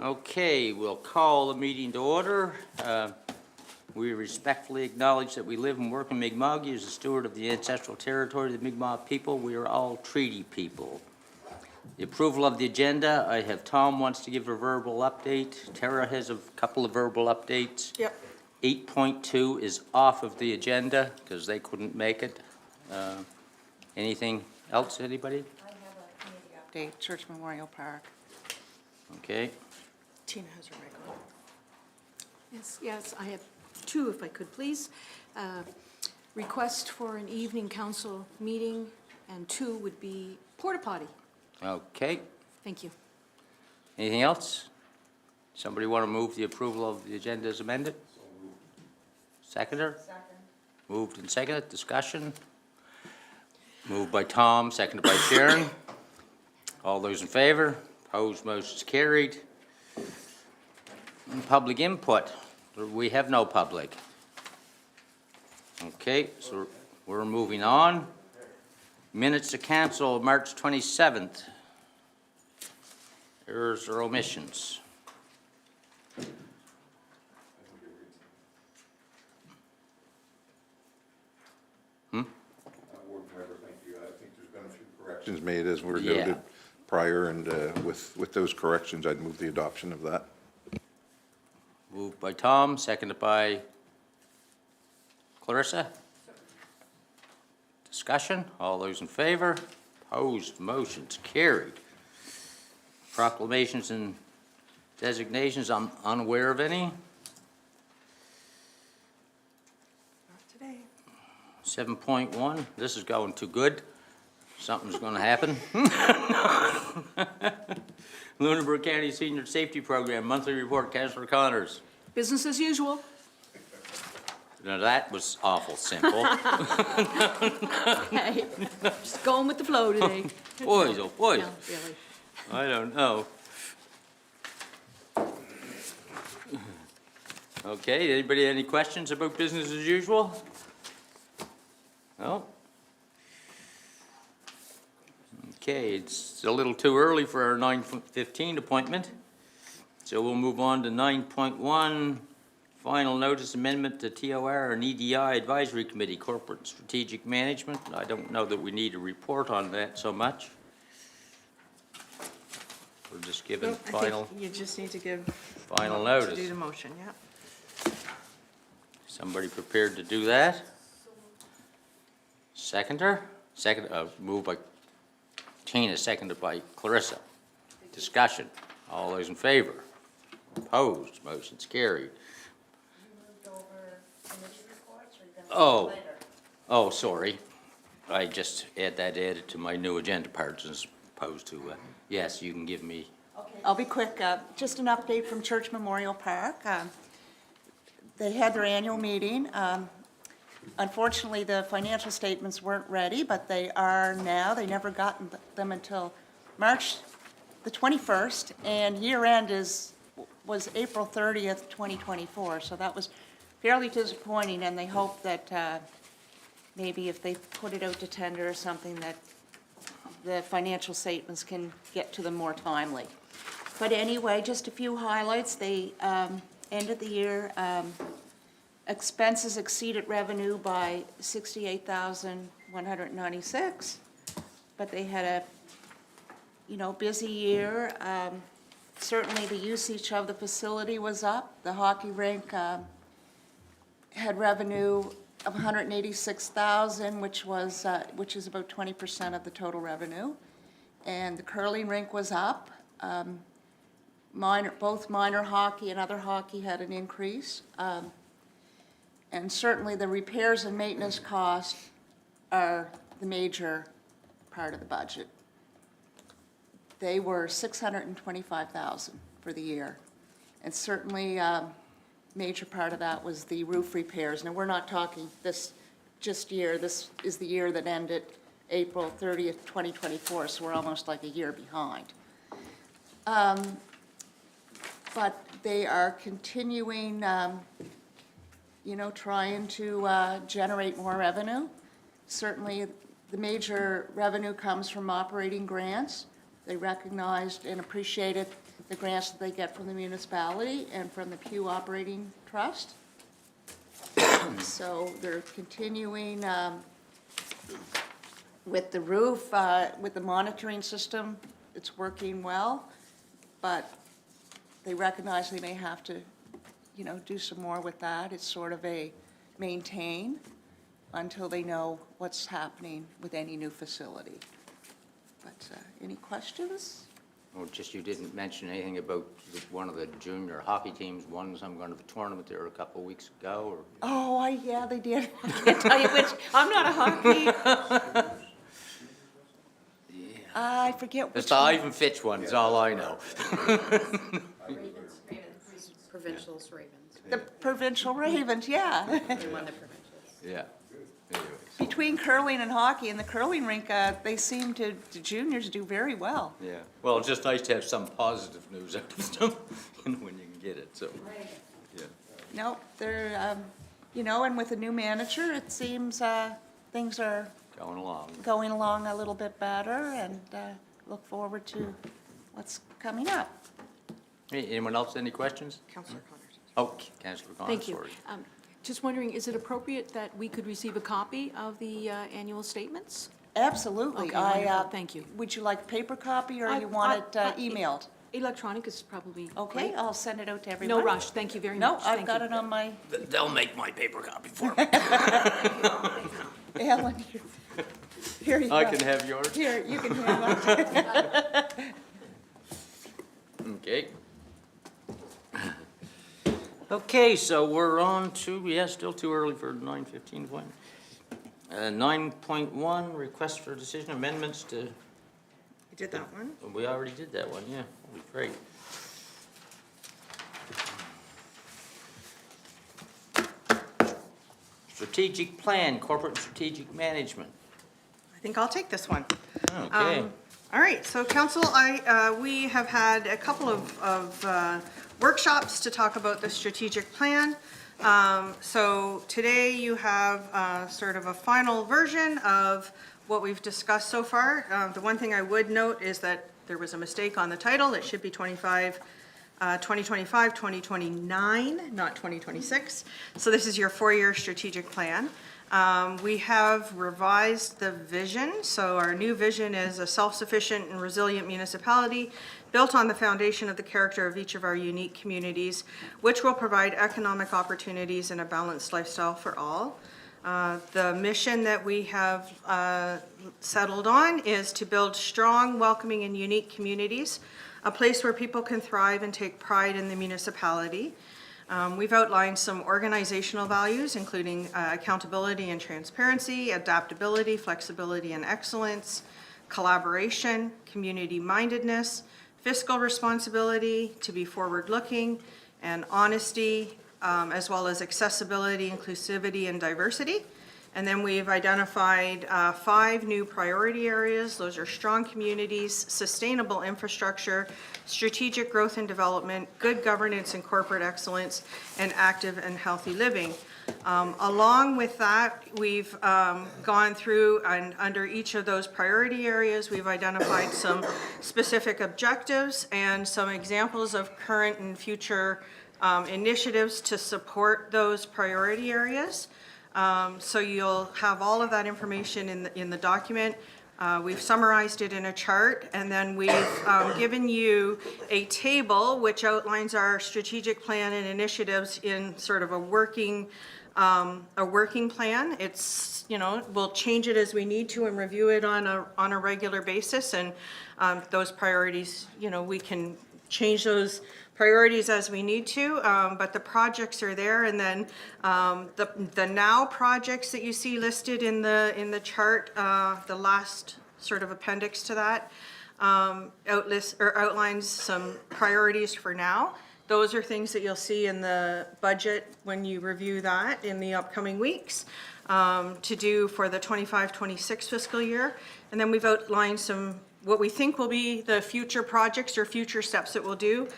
Okay, we'll call the meeting to order. We respectfully acknowledge that we live and work in Mi'kmaq as a steward of the ancestral territory of the Mi'kmaq people. We are all treaty people. The approval of the agenda, I have Tom wants to give a verbal update. Tara has a couple of verbal updates. Yep. 8.2 is off of the agenda because they couldn't make it. Anything else, anybody? I have a committee update, Church Memorial Park. Okay. Tina has her mic on. Yes, I have two, if I could, please. Request for an evening council meeting, and two would be porta potty. Okay. Thank you. Anything else? Somebody want to move the approval of the agenda as amended? Seconder? Second. Moved and seconded. Discussion? Moved by Tom, seconded by Sharon. All those in favor? Opposed, motion is carried. Public input. We have no public. Okay, so we're moving on. Minutes to council, March 27th. Errors or omissions? Corrections made as were noted prior, and with those corrections, I'd move the adoption of that. Moved by Tom, seconded by Clarissa. Discussion, all those in favor? Opposed, motion's carried. Proclamations and designations, I'm unaware of any. Not today. 7.1, this is going too good. Something's going to happen. Lunenburg County Senior Safety Program, monthly report, Councilor Connors. Business as usual. Now that was awful simple. Okay. Just going with the flow today. Boys, oh boys, No, really. I don't know. Okay, anybody have any questions about business as usual? No? Okay, it's a little too early for our 9:15 appointment. So we'll move on to 9.1, final notice amendment to TOR and EDI Advisory Committee, Corporate and Strategic Management. I don't know that we need a report on that so much. We're just giving I final, think you just need to give. final To notice. do the motion, yeah. Somebody prepared to do that? Seconder? Second, moved by Tina, seconded by Clarissa. Discussion. All those in favor? Opposed? Motion's carried. Oh, oh, sorry. I just had that added to my new agenda parts as opposed to, yes, you can give me. I'll be quick. Just an update from Church Memorial Park. They had their annual meeting. Unfortunately, the financial statements weren't ready, but they are now. They never got them until March the 21st, and year end was April 30th, 2024. So that was fairly disappointing, and they hope that maybe if they put it out to tender or something, that the financial statements can get to them more timely. But anyway, just a few highlights. They ended the year, expenses exceeded revenue by $68,196, but they had a busy year. Certainly the usage of the facility was up. The hockey rink had revenue of $186,000, which is about 20% of the total revenue. And the curling rink was up. Both minor hockey and other hockey had an increase. And certainly the repairs and maintenance costs are the major part of the budget. They were $625,000 for the year. And certainly major part of that was the roof repairs. Now, we're not talking this year. This is the year that ended April 30th, 2024, so we're almost like a year behind. But they are continuing, trying to generate more revenue. Certainly, the major revenue comes from operating grants. They recognized and appreciated the grants that they get from the municipality and from the Pew Operating Trust. So they're continuing with the roof, with the monitoring system. It's working well, but they recognize they may have to, do some more with that. It's sort of a maintain until they know what's happening with any new facility. But any questions? Well, just you didn't mention anything about one of the junior hockey teams won some kind of a tournament there a couple of weeks ago, or? Oh, yeah, they did. I can't tell you which. I'm not a hockey. I forget which It's the one. Ivan Fitch one, is all I know. Provincials, Ravens. The provincial Ravens, yeah. They won the provincials. Yeah, anyways. Between curling and hockey and the curling rink, they seem to, the juniors do very well. Yeah, well, it's just nice to have some positive news out of them, when you can get it, so, yeah. Nope, they're, and with a new manager, it seems things are Going along. going along a little bit better, and look forward to what's coming up. Hey, anyone else, any questions? Councillor Connors. Oh, Councillor Connors, Thank you. sorry. Just wondering, is it appropriate that we could receive a copy of the annual statements? Absolutely. Okay, wonderful. Thank you. Would you like a paper copy, or I- you want it I- emailed? Electronic is probably Okay, great. I'll send it out to everyone. No rush, thank you very No, much. I've Thank got you. it on my, They'll make my paper copy for me. Ellen, here you go. I can have yours. Here, you can have it. Okay. Okay, so we're on to, still too early for 9:15 appointment. 9.1, request for decision amendments to, You did that one? we already did that one, yeah, holy great. Strategic plan, corporate strategic management. I think I'll take this one. Okay. All right, so council, we have had a couple of workshops to talk about the strategic plan. So today you have sort of a final version of what we've discussed so far. The one thing I would note is that there was a mistake on the title. It should be 2025, 2029, not 2026. So this is your 4-year strategic plan. We have revised the vision. So our new vision is a self-sufficient and resilient municipality built on the foundation of the character of each of our unique communities, which will provide economic opportunities and a balanced lifestyle for all. The mission that we have settled on is to build strong, welcoming, and unique communities, a place where people can thrive and take pride in the municipality. We've outlined some organizational values, including accountability and transparency, adaptability, flexibility and excellence, collaboration, community-mindedness, fiscal responsibility, to be forward-looking, and honesty, as well as accessibility, inclusivity, and diversity. And then we've identified 5 new priority areas. Those are strong communities, sustainable infrastructure, strategic growth and development, good governance and corporate excellence, and active and healthy living. Along with that, we've gone through, and under each of those priority areas, we've identified some specific objectives and some examples of current and future initiatives to support those priority areas. So you'll have all of that information in the document. We've summarized it in a chart, and then we've given you a table which outlines our strategic plan and initiatives in sort of a working plan. It's, we'll change it as we need to and review it on a regular basis, and those priorities, we can change those priorities as we need to, but the projects are there. And then the now projects that you see listed in the chart, the last sort of appendix to that, outlines some priorities for now. Those are things that you'll see in the budget when you review that in the upcoming weeks, to do for the 25-26 fiscal year. And then we've outlined some what we think will be the future projects or future steps that we'll do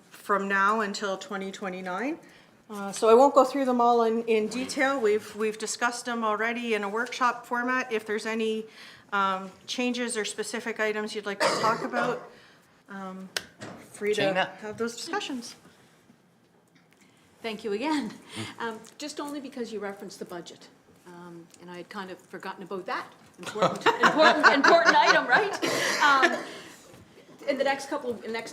from now until 2029. So I won't go through them all in detail. We've discussed them already in a workshop format. If there's any changes or specific items you'd like to talk about free to Tina? have those discussions. Thank you again. Just only because you referenced the budget, and I had kind of forgotten about that. Important item, right? In the next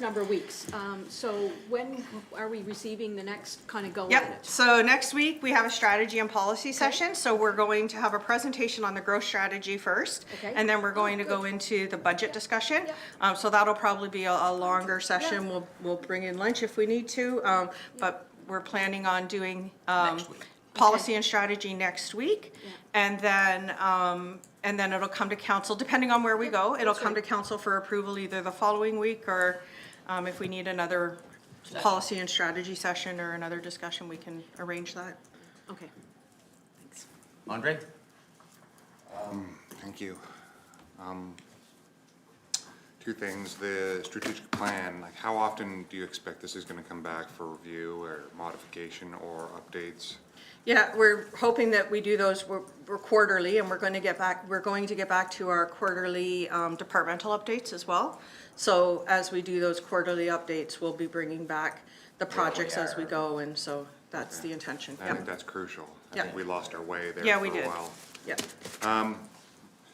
number of weeks. So when are we receiving the next kind of go at Yep, it? so next week, we have a strategy and policy session, so we're going to have a presentation on the growth strategy first. Okay. And then we're going to go into the budget discussion. So that'll probably be a longer session. We'll bring in lunch if we need to, but we're planning on doing Next week. policy and strategy next week. And then it'll come to council, depending on where we go, it'll come to council for approval either the following week or if we need another policy and strategy session or another discussion, we can arrange that. Okay, thanks. Andre? Thank you. Two things, the strategic plan, like how often do you expect this is gonna come back for review or modification or updates? Yeah, we're hoping that we do those, we're quarterly, and we're going to get back to our quarterly departmental updates as well. So as we do those quarterly updates, we'll be bringing back the projects as we go, and so that's the intention. I think that's crucial. I Yeah. think we lost our way there Yeah, for we a did. while. Yeah.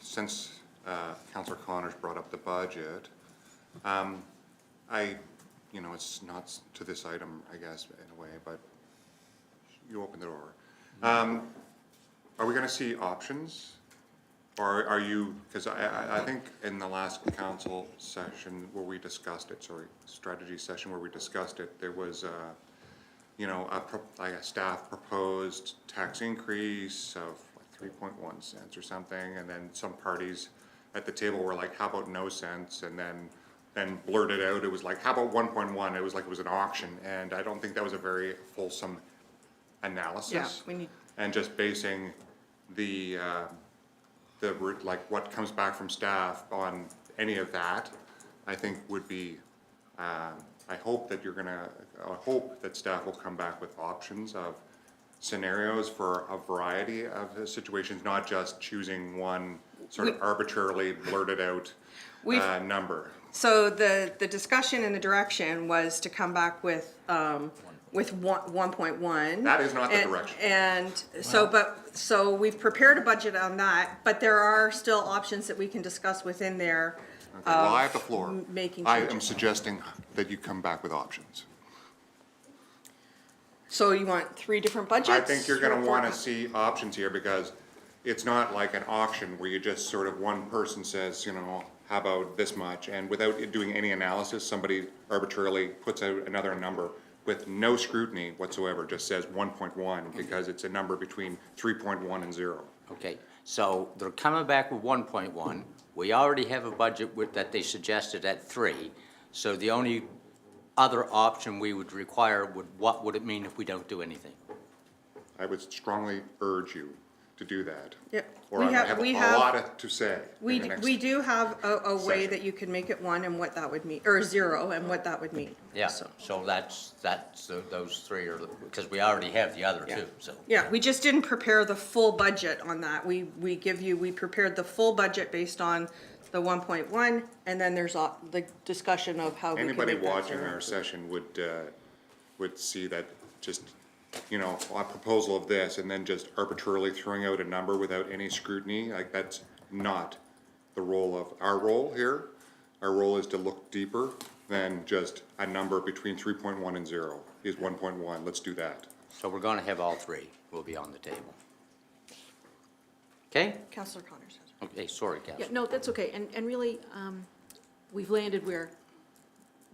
Since Councillor Connors brought up the budget, it's not to this item, I guess, in a way, but you opened the door. Are we gonna see options? Or are you, because I think in the last council session where we discussed it, strategy session where we discussed it, there was a staff proposed tax increase of like 3.1 cents or something, and then some parties at the table were like, how about no cents? And then blurted out, it was like, how about 1.1? It was like it was an auction, and I don't think that was a very fulsome analysis. Yeah, we need. And just basing like what comes back from staff on any of that, I think would be, I hope that staff will come back with options of scenarios for a variety of situations, not just choosing one sort of arbitrarily blurted out number. So the discussion and the direction was to come back with 1.1. That is not the direction. And so we've prepared a budget on that, but there are still options that we can discuss within there. Okay, well, I have the floor. Making I am changes. suggesting that you come back with options. So you want 3 different budgets? I think you're gonna or wanna 4? see options here, because it's not like an auction where you just sort of, one person says, how about this much? And without it doing any analysis, somebody arbitrarily puts out another number with no scrutiny whatsoever, just says 1.1, because it's a number between 3.1 and 0. Okay, so they're coming back with 1.1. We already have a budget that they suggested at 3. So the only other option we would require what would it mean if we don't do anything? I would strongly urge you to do that. Yep. Or I have a lot to say in the next. We do have a way session. that you can make it 1 and what that would mean, or 0 and what that would mean. Yeah, So- so those 3 are, because we already have the other Yeah. 2, so. Yeah, we just didn't prepare the full budget on that. We prepared the full budget based on the 1.1, and then there's the discussion of how we can Anybody make that watching 0. our session would see that just, a proposal of this, and then just arbitrarily throwing out a number without any scrutiny, like that's not the role of our role here. Our role is to look deeper than just a number between 3.1 and 0 is 1.1, let's do that. So we're gonna have all 3 will be on the table. Okay? Councillor Connors has. Okay, sorry, Yeah, Councilor. no, that's okay, and really, we've landed where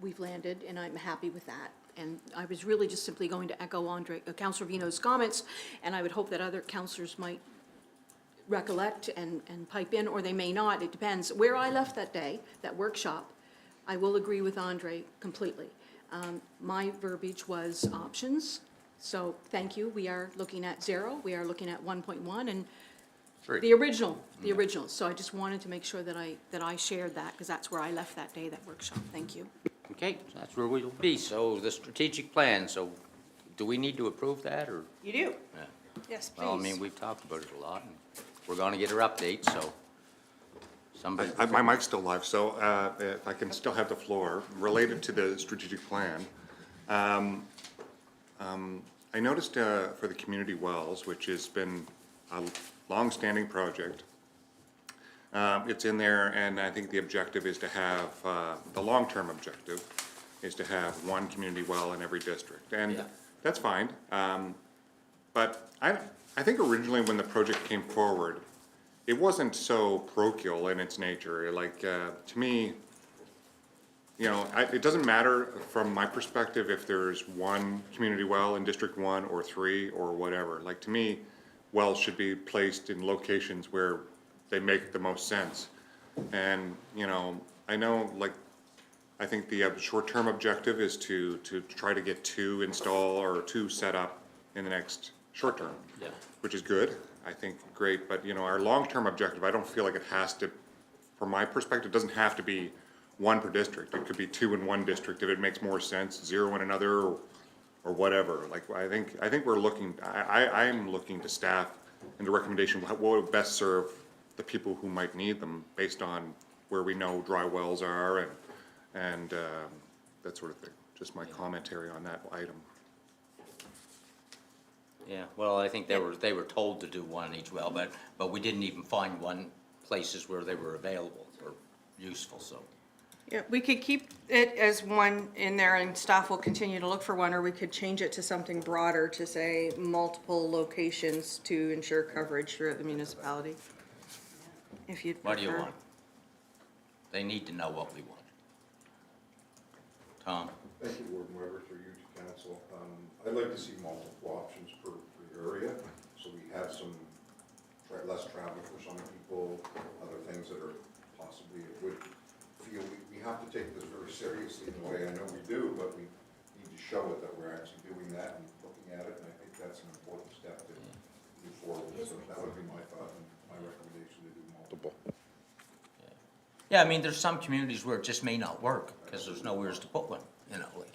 we've landed, and I'm happy with that. And I was really just simply going to echo Councilor Vino's comments, and I would hope that other councilors might recollect and pipe in, or they may not, it depends. Where I left that day, that workshop, I will agree with Andre completely. My verbiage was options, so thank you. We are looking at 0, we are looking at 1.1, and 3. the original. So I just wanted to make sure that I shared that, because that's where I left that day, that workshop. Thank you. Okay, so that's where we'll be. So the strategic plan, so do we need to approve that, or? You do? Yeah. Yes, please. Well, I mean, we've talked about it a lot, and we're gonna get our update, so. Somebody, My mic's still live, so if I can still have the floor, related to the strategic plan. I noticed for the community wells, which has been a long-standing project, it's in there, and I think the objective is to have, the long-term objective is to have one community well in every district, and Yeah. that's fine. But I think originally when the project came forward, it wasn't so parochial in its nature. Like, to me, you know, it doesn't matter from my perspective if there's one community well in District 1 or 3 or whatever. Like, to me, wells should be placed in locations where they make the most sense. And, you know, I know, like, I think the short-term objective is to try to get 2 installed or 2 set up in the next short term. Yeah. Which is good, I think, great, but, you know, our long-term objective, I don't feel like it has to, from my perspective, it doesn't have to be 1 per district. It could be 2 in 1 district if it makes more sense, 0 in another, or whatever. Like, I think we're looking, I am looking to staff in the recommendation, what would best serve the people who might need them based on where we know dry wells are and that sort of thing. Just my commentary on that item. yeah, well, I think they were told to do one in each well, but we didn't even find one places where they were available or useful, so. Yeah, we could keep it as 1 in there and staff will continue to look for 1, or we could change it to something broader to say multiple locations to ensure coverage throughout the municipality. If you'd prefer. What do you want? They need to know what we want. Tom? Thank you, Warden Weber, through you to council. I'd like to see multiple options per area, so we have some less travel for some people, other things that are possibly, it would feel, we have to take this very seriously in a way, I know we do, but we need to show it that we're actually doing that and looking at it, and I think that's an important step to move forward. So that would be my thought and my recommendation, to do multiple. Yeah, I mean, there's some communities where it just may not work, because there's nowhere to put one, you know, like,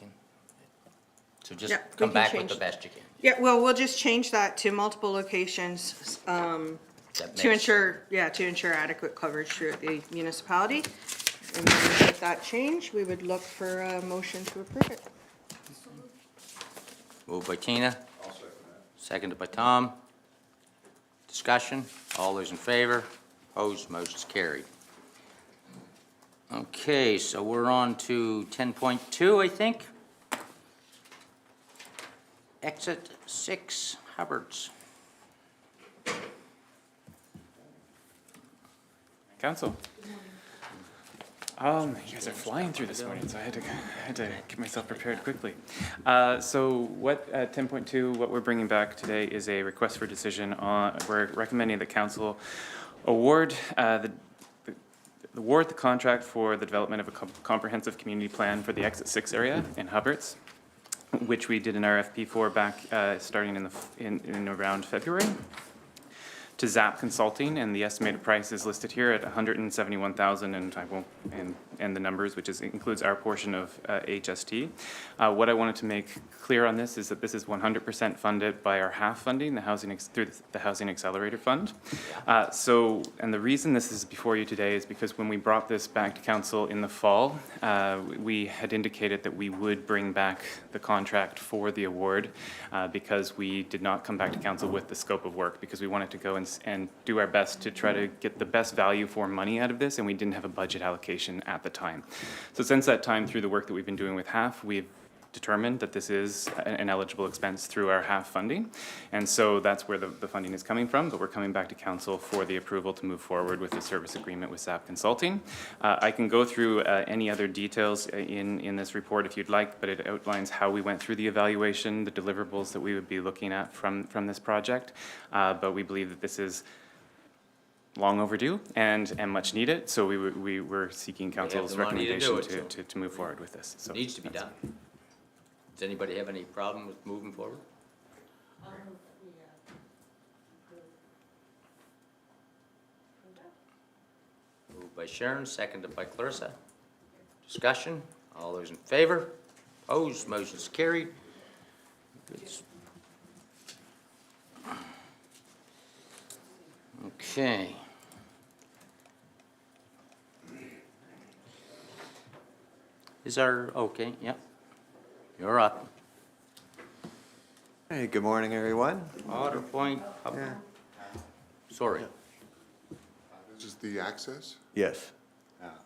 so just Yeah, we come can back with change- the best you can. Yeah, well, we'll just change that to multiple locations, That to makes- to ensure adequate coverage throughout the municipality. And then with that change, we would look for a motion to approve it. Moved by Tina, I'll second that. seconded by Tom. Discussion, all those in favor, opposed, motion's carried. Okay, so we're on to 10.2, I think. Exit 6, Hubbard's. Council. You guys are flying through this morning, so I had to get myself prepared quickly. So what, 10.2, what we're bringing back today is a request for decision on, we're recommending that council award the contract for the development of a comprehensive community plan for the Exit 6 area in Hubbard's, which we did an RFP for back, starting in around February, to ZAP Consulting, and the estimated price is listed here at $171,000, and I won't, and the numbers, which includes our portion of HST. What I wanted to make clear on this is that this is 100% funded by our half funding, through the Housing Accelerator Fund. And the reason this is before you today is because when we brought this back to council in the fall, we had indicated that we would bring back the contract for the award, because we did not come back to council with the scope of work, because we wanted to go and do our best to try to get the best value for money out of this, and we didn't have a budget allocation at the time. So since that time, through the work that we've been doing with HAF, we've determined that this is an eligible expense through our HAF funding, and so that's where the funding is coming from, but we're coming back to council for the approval to move forward with the service agreement with ZAP Consulting. I can go through any other details in this report if you'd like, but it outlines how we went through the evaluation, the deliverables that we would be looking at from this project, but we believe that this is long overdue and much needed, so we were seeking council's the money to do recommendation it, so- to move forward with this. So Needs to be that's- done. Does anybody have any problem with moving forward? Moved by Sharon, seconded by Clarissa. Discussion, all those in favor? Opposed, motion's carried. Good. Okay. Okay, yep. You're up. Hey, good morning, everyone. Otter Point, Yeah. sorry. This is the access? Yes,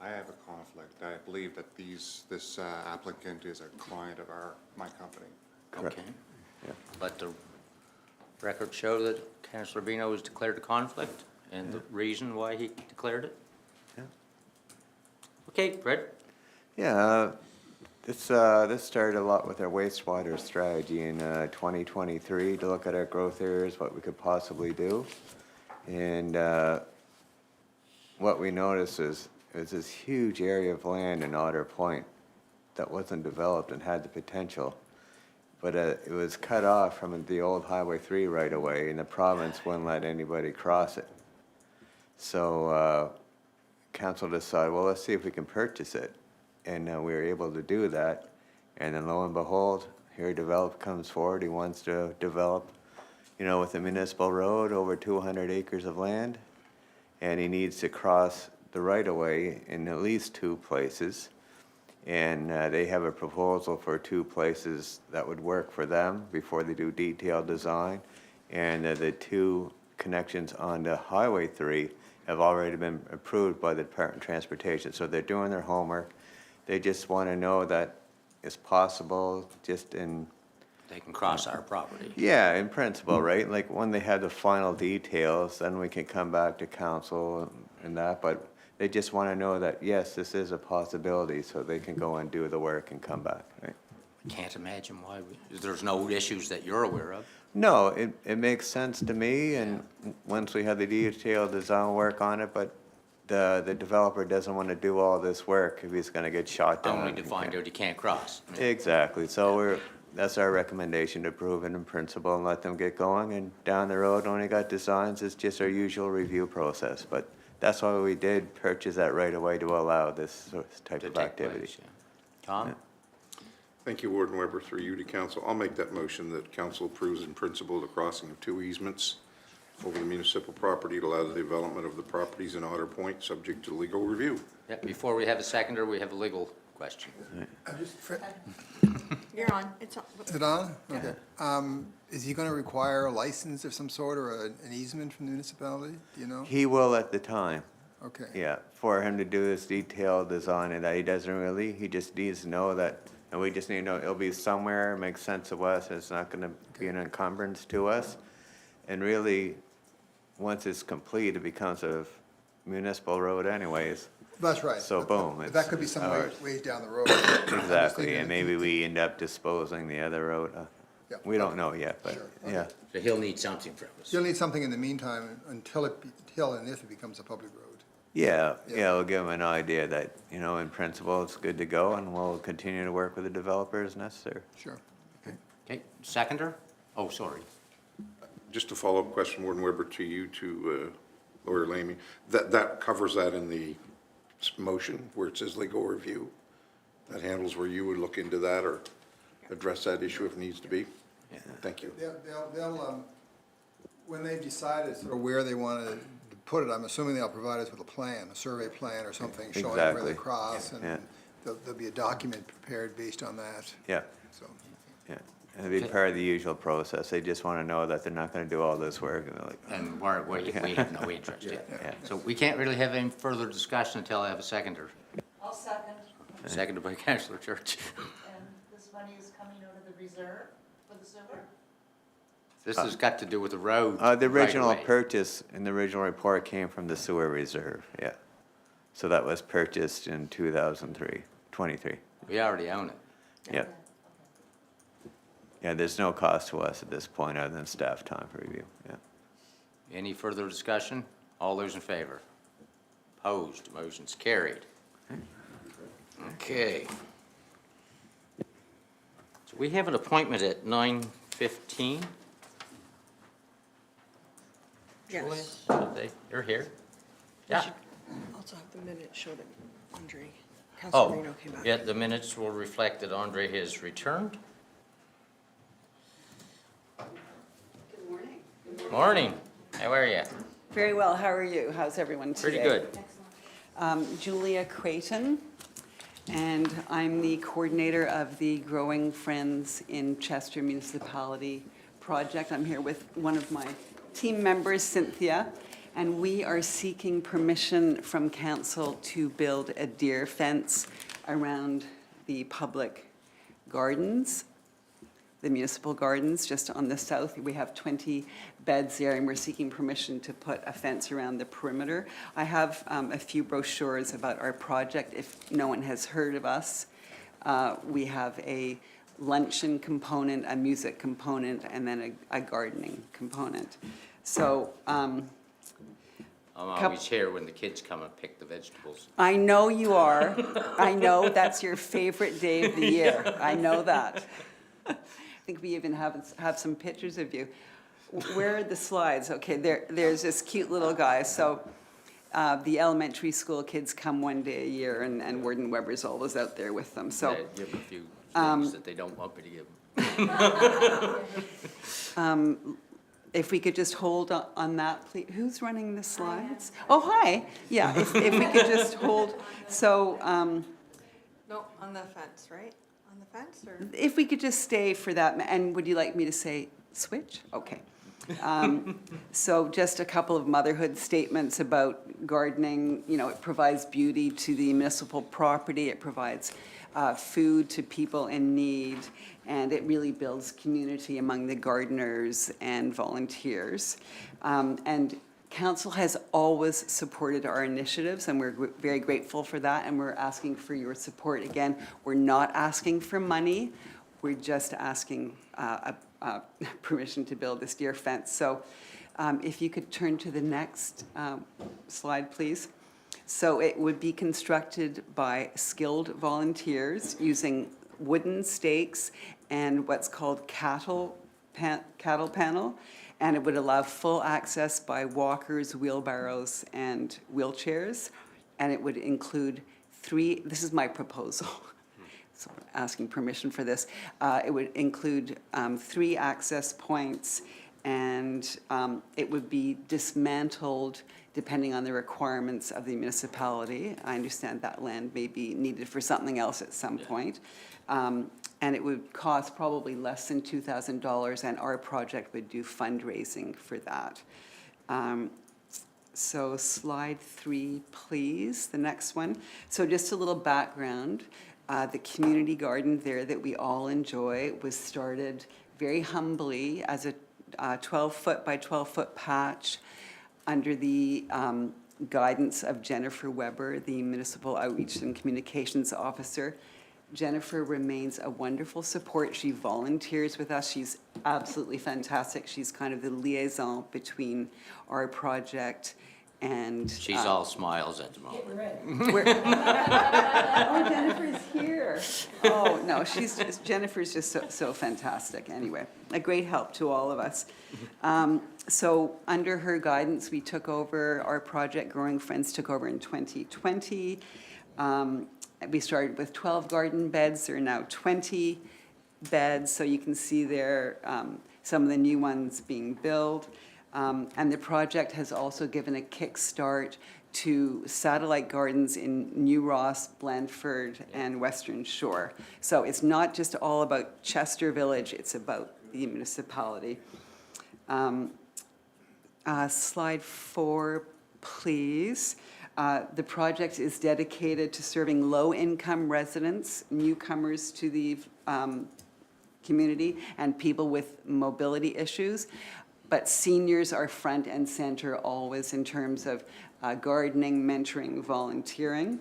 I have a conflict. I believe that this applicant is a client of my company. correct. Okay. Yeah. Let the record show that Councillor Vino has declared a conflict and the reason why he declared it. Yeah. Okay, Fred? Yeah, this started a lot with our wastewater strategy in 2023 to look at our growth areas, what we could possibly do. And what we noticed is this huge area of land in Otter Point that wasn't developed and had the potential. But it was cut off from the old Highway 3 right away, and the province wouldn't let anybody cross it. So council decided, well, let's see if we can purchase it. And we were able to do that. And then lo and behold, here a developer comes forward. He wants to develop, with a municipal road over 200 acres of land. And he needs to cross the right-of-way in at least 2 places. And they have a proposal for 2 places that would work for them before they do detailed design. And the 2 connections onto Highway 3 have already been approved by the Department of Transportation. So they're doing their homework. They just want to know that it's possible just in, They can cross our property. yeah, in principle, right? Like when they have the final details, then we can come back to council and that. But they just want to know that, yes, this is a possibility, so they can go and do the work and come back, right? Can't imagine why, there's no issues that you're aware of. No, it makes sense to me, and once we have the detailed design work on it, but the developer doesn't want to do all this work if he's gonna get shot down. Only to find out you can't cross. Exactly, so that's our recommendation, to approve it in principle and let them get going, and down the road, when we got designs, it's just our usual review process, but that's why we did purchase that right away to allow this type To of take activity. place, yeah. Tom? Thank you, Warden Weber, through you to council. I'll make that motion that council approves in principle the crossing of 2 easements over the municipal property to allow the development of the properties in Otter Point, subject to legal review. Yeah, before we have a seconder, we have a legal question. You're on. It's on. Is it on? Okay. Is he going to require a license of some sort or an easement from the municipality? Do you know? He will at the time. Okay. Yeah, for him to do this detailed design, and that he doesn't really, he just needs to know that, and we just need to know it'll be somewhere, makes sense to us, it's not gonna be an encumbrance to us. And really, once it's complete, it becomes a municipal road anyways, That's right. so boom. But it's that could be some ours. ways down the road. I'm just Exactly, thinking and maybe we end up disposing the other road. Yeah. We don't know yet, but, Sure, okay. yeah, So he'll need something from us. You'll need something in the meantime until and if it becomes a public road. yeah, Yeah. yeah, we'll give him an idea that, in principle, it's good to go, and we'll continue to work with the developer as necessary. Sure. Okay. Okay, seconder? Oh, sorry. Just a follow-up question, Warden Weber, to you, to Lawyer Lamy. That covers that in the motion where it says legal review? That handles where you would look into that or address that issue if needs to be? Thank you. They'll, when they've decided sort of where they want to put it, I'm assuming they'll provide us with a plan, a survey plan or something showing where Exactly. they cross. Yeah. And there'll be a document prepared based on that, Yeah. so. Yeah, and it'd be part of the usual process. They just want to know that they're not going to do all this work, and they're like, And we have no interest in Yeah. it. So we can't really have any further discussion until I have a seconder. I'll second. Seconded by Councillor Church. And this money is coming out of the reserve for the sewer? This has got to do with the road. the original right away. purchase in the original report came from the sewer reserve, yeah. So that was purchased in 2023. We already own it. Yeah. Yeah, there's no cost to us at this point other than staff time for review, yeah. Any further discussion? All those in favor? Opposed? Motion's carried. Okay. So we have an appointment at 9:15. Julia, you're here? Yeah. Also have the minutes show that Andre, Oh, Councilor Reno came back. yeah, the minutes will reflect that Andre has returned. Good morning. Morning. How are you? Very well, how are you? How's everyone today? Pretty good. Julia Creighton, and I'm the coordinator of the Growing Friends in Chester Municipality project. I'm here with one of my team members, Cynthia, and we are seeking permission from council to build a deer fence around the public gardens, the municipal gardens, just on the south. We have 20 beds there, and we're seeking permission to put a fence around the perimeter. I have a few brochures about our project, if no one has heard of us. We have a luncheon component, a music component, and then a gardening component. So, I'm always here when the kids come and pick the vegetables. I know you are. I know that's your favorite day of the year. I know that. I think we even have some pictures of you. Where are the slides? Okay, there's this cute little guy. So the elementary school kids come one day a year, and Warden Weber's always out there with them. So I give them a few things that they don't want me to give them. if we could just hold on that, please. Who's running the slides? Oh, hi. Yeah, if we could just hold. So No, on the fence, right? On the fence, or? if we could just stay for that, and would you like me to say switch? Okay. So just a couple of motherhood statements about gardening. You know, it provides beauty to the municipal property. It provides food to people in need, and it really builds community among the gardeners and volunteers. And council has always supported our initiatives, and we're very grateful for that, and we're asking for your support. Again, we're not asking for money. We're just asking permission to build this deer fence. So if you could turn to the next slide, please. So it would be constructed by skilled volunteers using wooden stakes and what's called cattle panel, and it would allow full access by walkers, wheelbarrows, and wheelchairs, and it would include this is my proposal, so I'm asking permission for this. It would include 3 access points, and it would be dismantled depending on the requirements of the municipality. I understand that land may be needed for something else at some point. And it would cost probably less than $2,000, and our project would do fundraising for that. So slide 3, please, the next one. So just a little background. The community garden there that we all enjoy was started very humbly as a 12-foot by 12-foot patch under the guidance of Jennifer Weber, the Municipal Outreach and Communications Officer. Jennifer remains a wonderful support. She volunteers with us. She's absolutely fantastic. She's kind of the liaison between our project and... She's all smiles at the moment. Oh, Jennifer's here. Oh, no, Jennifer's just so fantastic. Anyway, a great help to all of us. So under her guidance, we took over our project. Growing Friends took over in 2020. We started with 12 garden beds. There are now 20 beds. So you can see there some of the new ones being built. And the project has also given a kickstart to satellite gardens in New Ross, Blandford, and Western Shore. So it's not just all about Chester Village, it's about the municipality. Slide 4, please. The project is dedicated to serving low-income residents, newcomers to the community, and people with mobility issues. But seniors are front and center always in terms of gardening, mentoring, volunteering.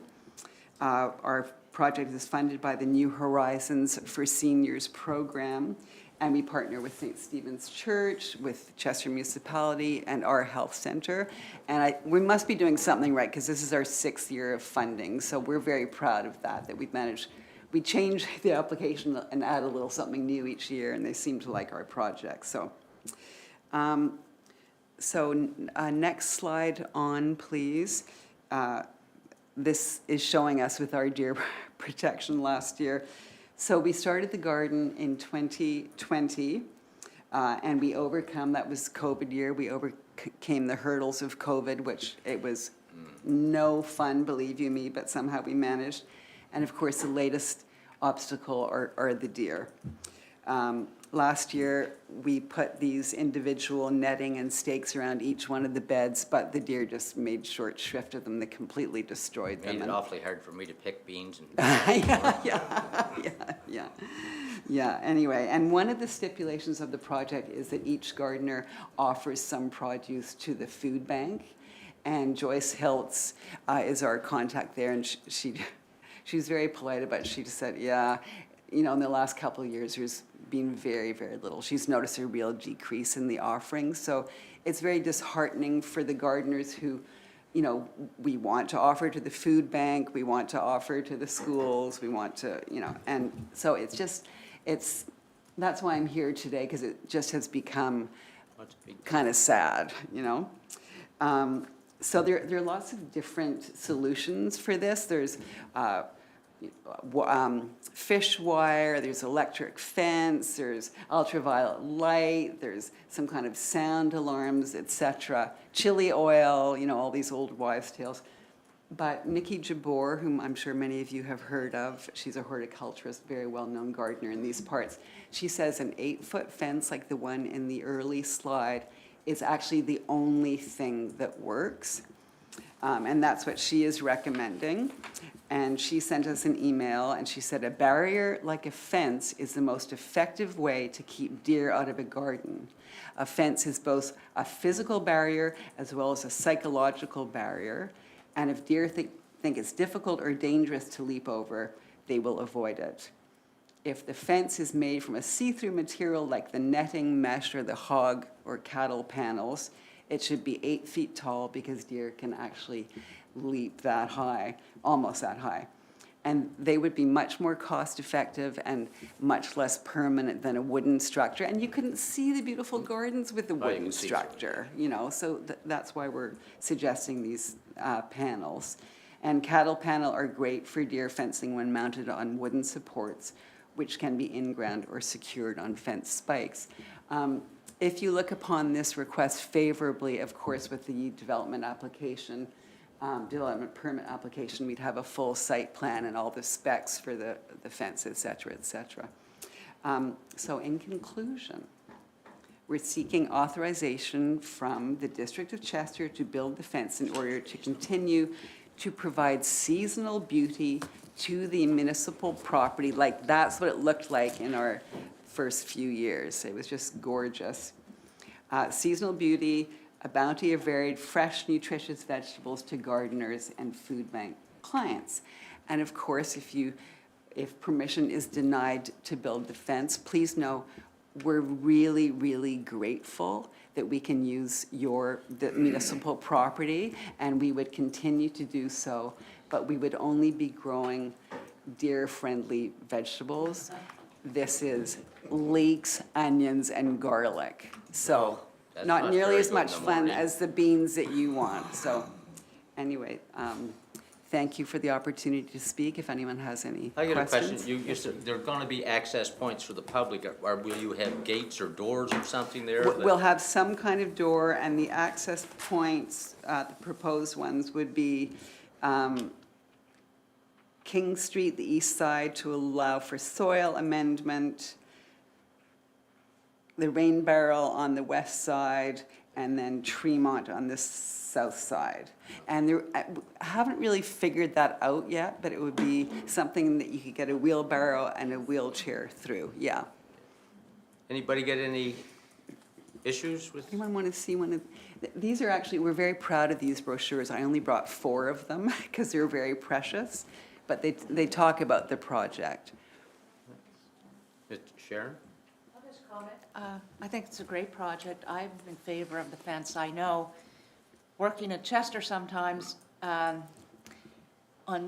Our project is funded by the New Horizons for Seniors program, and we partner with St. Stephen's Church, with Chester Municipality, and our health center. And we must be doing something right, because this is our 6th year of funding, so we're very proud of that we've managed. We change the application and add a little something new each year, and they seem to like our project. So next slide on, please. This is showing us with our deer protection last year. So we started the garden in 2020, and we that was COVID year, we overcame the hurdles of COVID, which it was no fun, believe you me, but somehow we managed. And of course, the latest obstacle are the deer. Last year, we put these individual netting and stakes around each one of the beds, but the deer just made short shrift of them. They completely destroyed them. Made it And- awfully hard for me to pick beans and. Yeah, anyway, and one of the stipulations of the project is that each gardener offers some produce to the food bank. And Joyce Hiltz is our contact there, and she's very polite about it. She just said, yeah, you know, in the last couple of years, there's been very, very little. She's noticed a real decrease in the offerings. So it's very disheartening for the gardeners who, you know, we want to offer to the food bank, we want to offer to the schools, we want to, you know, and so it's just, that's why I'm here today, because it just has become kind of sad, you know? So there are lots of different solutions for this. There's fish wire, there's electric fence, there's ultraviolet light, there's some kind of sound alarms, etc. Chili oil, you know, all these old wives' tales. But Nikki Jabor, whom I'm sure many of you have heard of, she's a horticulturist, very well-known gardener in these parts. She says an 8-foot fence like the one in the early slide is actually the only thing that works. And that's what she is recommending. And she sent us an email and she said, a barrier like a fence is the most effective way to keep deer out of a garden. A fence is both a physical barrier as well as a psychological barrier. And if deer think it's difficult or dangerous to leap over, they will avoid it. If the fence is made from a see-through material like the netting, mesh, or the hog or cattle panels, it should be 8 feet tall because deer can actually leap that high, almost that high. And they would be much more cost-effective and much less permanent than a wooden structure. And you couldn't see the beautiful gardens with the wooden structure, you know, so that's why we're suggesting these panels. And cattle panel are great for deer fencing when mounted on wooden supports, which can be in-ground or secured on fence spikes. If you look upon this request favorably, of course, with the development application, development permit application, we'd have a full site plan and all the specs for the fence, et cetera, et cetera. So in conclusion, we're seeking authorization from the District of Chester to build the fence in order to continue to provide seasonal beauty to the municipal property. Like, that's what it looked like in our first few years. It was just gorgeous. Seasonal beauty, a bounty of varied, fresh, nutritious vegetables to gardeners and food bank clients. And of course, if permission is denied to build the fence, please know we're really, really grateful that we can use the municipal property, and we would continue to do so, but we would only be growing deer-friendly vegetables. This is leeks, onions, and garlic. So That's not not nearly very as good much in the fun morning. as the beans that you want. So anyway, thank you for the opportunity to speak. If anyone has any I got a questions. question. You said there are gonna be access points for the public. Or will you have gates or doors or something there? We'll have some kind of door, and the access points, the proposed ones would be King Street, the east side, to allow for soil amendment, the rain barrel on the west side, and then Tremont on the south side. And I haven't really figured that out yet, but it would be something that you could get a wheelbarrow and a wheelchair through, yeah. Anybody get any issues with? Anyone want to see one of, these are actually, we're very proud of these brochures. I only brought 4 of them because they're very precious, but they talk about the project. Sharon? I think it's a great project. I'm in favor of the fence. I know, working at Chester sometimes, on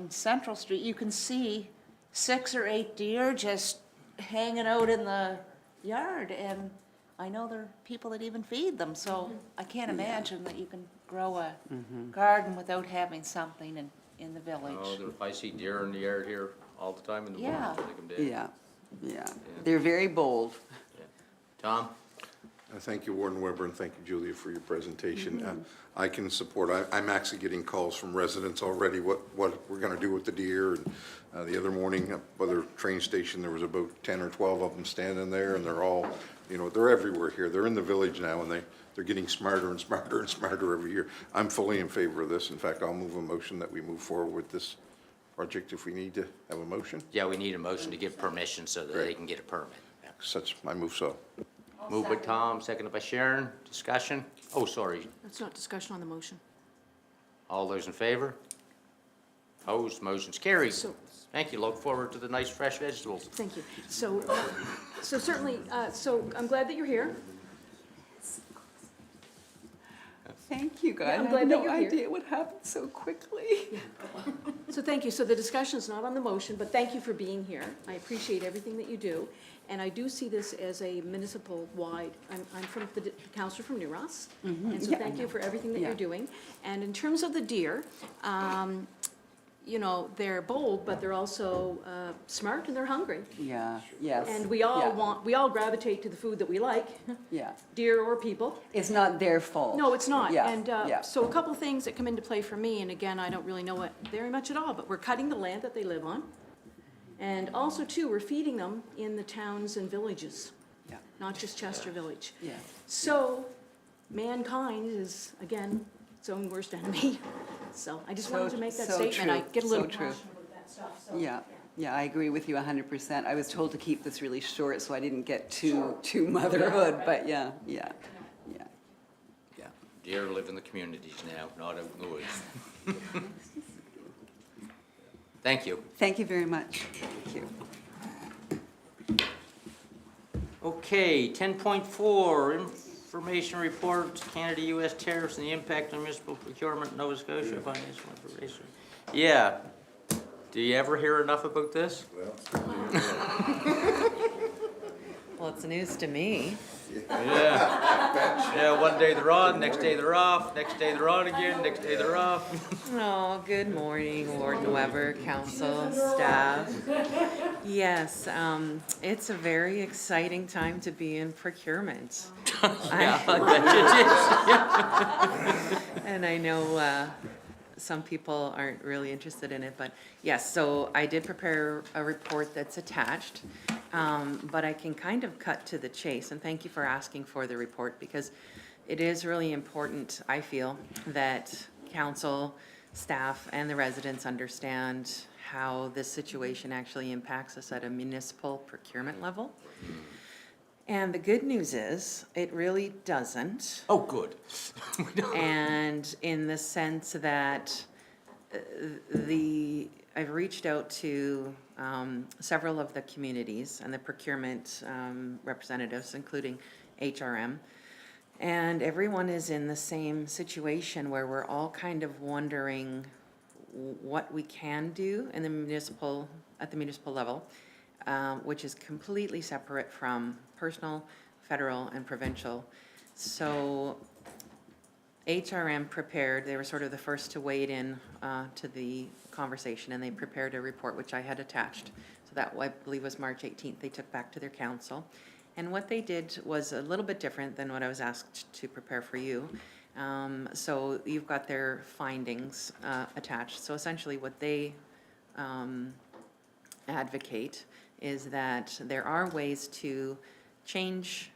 Central Street, you can see 6 or 8 deer just hanging out in the yard, and I know there are people that even feed them, so I can't imagine that you can grow a garden without having something in the village. Oh, I see deer in the yard here all the time in the morning. Yeah. I take 'em down. Yeah. They're very bold. Tom? Thank you, Warden Weber, and thank you, Julia, for your presentation. I can support, I'm actually getting calls from residents already, what we're gonna do with the deer. And the other morning, up by the train station, there was about 10 or 12 of them standing there, and they're all, you know, they're everywhere here. They're in the village now, and they're getting smarter and smarter and smarter every year. I'm fully in favor of this. In fact, I'll move a motion that we move forward with this project if we need to have a motion. Yeah, we need a motion to give permission so that they Great. can get a permit. Such, I move so. Moved by Tom, seconded by Sharon. Discussion? Oh, sorry. That's not discussion on the motion. All those in favor? Opposed? Motion's carried. So- Thank you. Look forward to the nice fresh vegetables. Thank you. So, so certainly, so I'm glad that you're here. Thank you, guys. Yeah, I'm I had glad that no you're here. idea it would happen so quickly. So thank you. So the discussion's not on the motion, but thank you for being here. I appreciate everything that you do. And I do see this as a municipal-wide, I'm from the counselor from New Ross. And so Yeah, I thank you know. for everything that Yeah. you're doing. And in terms of the deer, you know, they're bold, but they're also smart and they're hungry. Yeah, yes. And we all yeah, we all gravitate to the food that we like, Yeah. deer or people. It's not their fault. No, it's not. Yeah, And yeah. so a couple things that come into play for me, and again, I don't really know it very much at all, but we're cutting the land that they live on. And also, too, we're feeding them in the towns and villages, Yeah, not just Chester Village. yeah. So mankind is, again, its own worst enemy. So I just wanted to make that So statement. I true, get a little so true. passionate about that stuff, so. Yeah, yeah, I agree with you 100%. I was told to keep this really short, so I didn't get too motherhood, but yeah. Yeah. Deer live in the communities now, not out in the woods. Thank you. Thank you very much. Thank you. Okay, 10.4, information report, Canada-US tariffs and the impact on municipal procurement in Nova Scotia, financial information. Yeah. Do you ever hear enough about this? Well, it's news to me. Yeah. Yeah, one day they're on, next day they're off, next day they're on again, next day they're off. Oh, good morning, Warden Weber, council, staff. Yes, it's a very exciting time to be in procurement. Yeah, I bet you it is. And I know some people aren't really interested in it, but yes, so I did prepare a report that's attached, but I can kind of cut to the chase, and thank you for asking for the report, because it is really important, I feel, that council, staff, and the residents understand how this situation actually impacts us at a municipal procurement level. And the good news is, it really doesn't. Oh, good. And in the sense that I've reached out to several of the communities and the procurement representatives, including HRM, and everyone is in the same situation where we're all kind of wondering what we can do in the municipal, at the municipal level, which is completely separate from personal, federal, and provincial. So HRM prepared, they were sort of the first to wade in to the conversation, and they prepared a report which I had attached. So that, I believe, was March 18th, they took back to their council. And what they did was a little bit different than what I was asked to prepare for you. So you've got their findings attached. So essentially what they advocate is that there are ways to change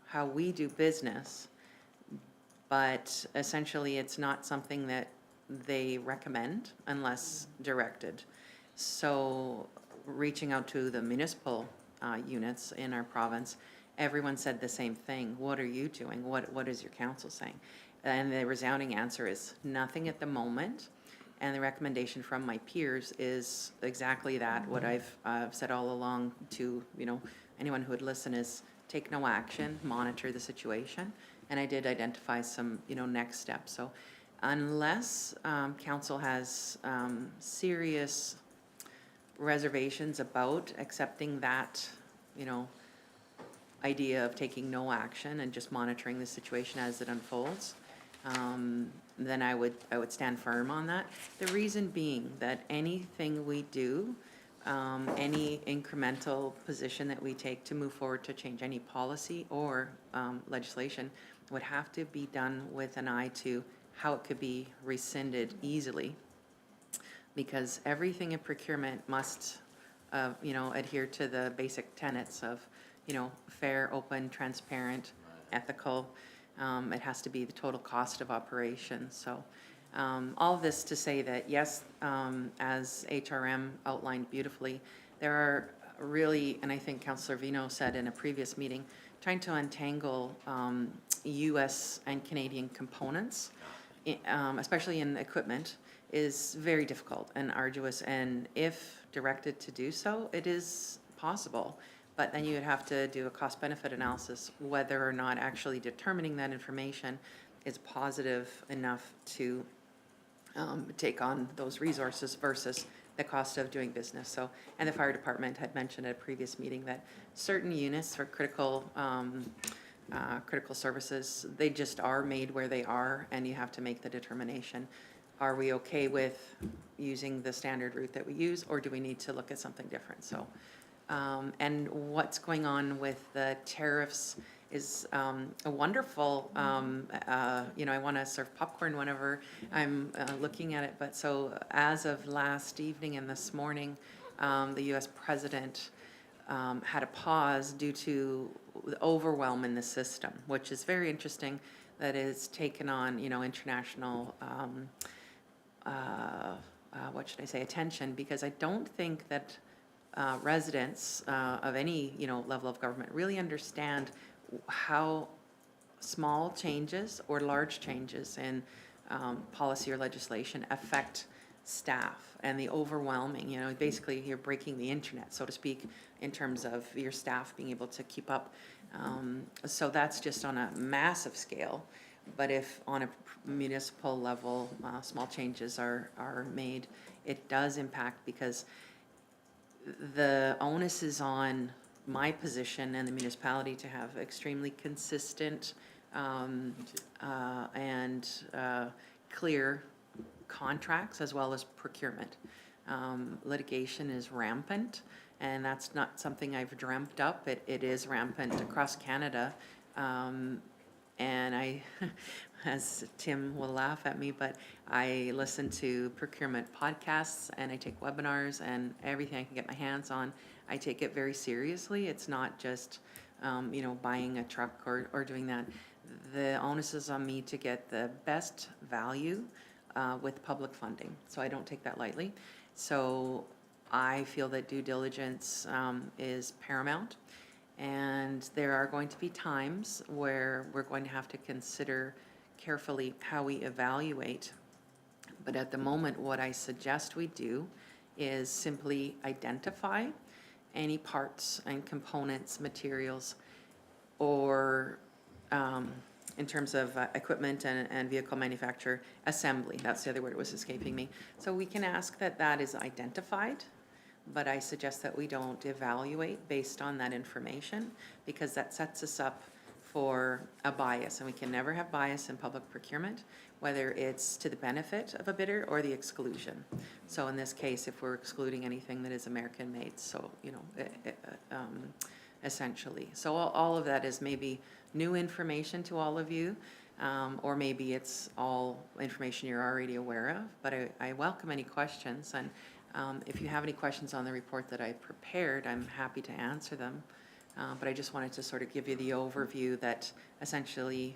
how we do business, but essentially it's not something that they recommend unless directed. So reaching out to the municipal units in our province, everyone said the same thing. What are you doing? What is your council saying? And the resounding answer is nothing at the moment. And the recommendation from my peers is exactly that. What I've said all along to, you know, anyone who would listen is take no action, monitor the situation. And I did identify some, you know, next steps. So unless council has serious reservations about accepting that, you know, idea of taking no action and just monitoring the situation as it unfolds, then I would stand firm on that. The reason being that anything we do any incremental position that we take to move forward to change any policy or legislation would have to be done with an eye to how it could be rescinded easily. Because everything in procurement must, adhere to the basic tenets of, fair, open, transparent, ethical. It has to be the total cost of operation. So all of this to say that, yes, as HRM outlined beautifully, there are really, and I think Councillor Vino said in a previous meeting, trying to untangle US and Canadian components, especially in equipment, is very difficult and arduous. And if directed to do so, it is possible. But then you would have to do a cost-benefit analysis, whether or not actually determining that information is positive enough to take on those resources versus the cost of doing business. So, and the fire department had mentioned at a previous meeting that certain units for critical services, they just are made where they are, and you have to make the determination. Are we okay with using the standard route that we use, or do we need to look at something different? So, and what's going on with the tariffs is a wonderful, I want to serve popcorn whenever I'm looking at it. But so as of last evening and this morning, the U.S. president had a pause due to the overwhelm in the system, which is very interesting. That is taken on, international, attention, because I don't think that residents of any, level of government really understand how small changes or large changes in policy or legislation affect staff, and the overwhelming, basically you're breaking the internet, so to speak, in terms of your staff being able to keep up. So that's just on a massive scale. But if on a municipal level, small changes are made, it does impact, because the onus is on my position and the municipality to have extremely consistent and clear contracts, as well as procurement. Litigation is rampant, and that's not something I've dreamt up. It is rampant across Canada. And I, as Tim will laugh at me, but I listen to procurement podcasts, and I take webinars, and everything I can get my hands on, I take it very seriously. It's not just, buying a truck or doing that. The onus is on me to get the best value with public funding, so I don't take that lightly. So I feel that due diligence is paramount. And there are going to be times where we're going to have to consider carefully how we evaluate. But at the moment, what I suggest we do is simply identify any parts and components, materials, or in terms of equipment and vehicle manufacturer, assembly. That's the other word that was escaping me. So we can ask that that is identified, but I suggest that we don't evaluate based on that information, because that sets us up for a bias, and we can never have bias in public procurement, whether it's to the benefit of a bidder or the exclusion. So in this case, if we're excluding anything that is American made, so, essentially. So all of that is maybe new information to all of you, or maybe it's all information you're already aware of, but I welcome any questions. And if you have any questions on the report that I prepared, I'm happy to answer them. But I just wanted to sort of give you the overview that essentially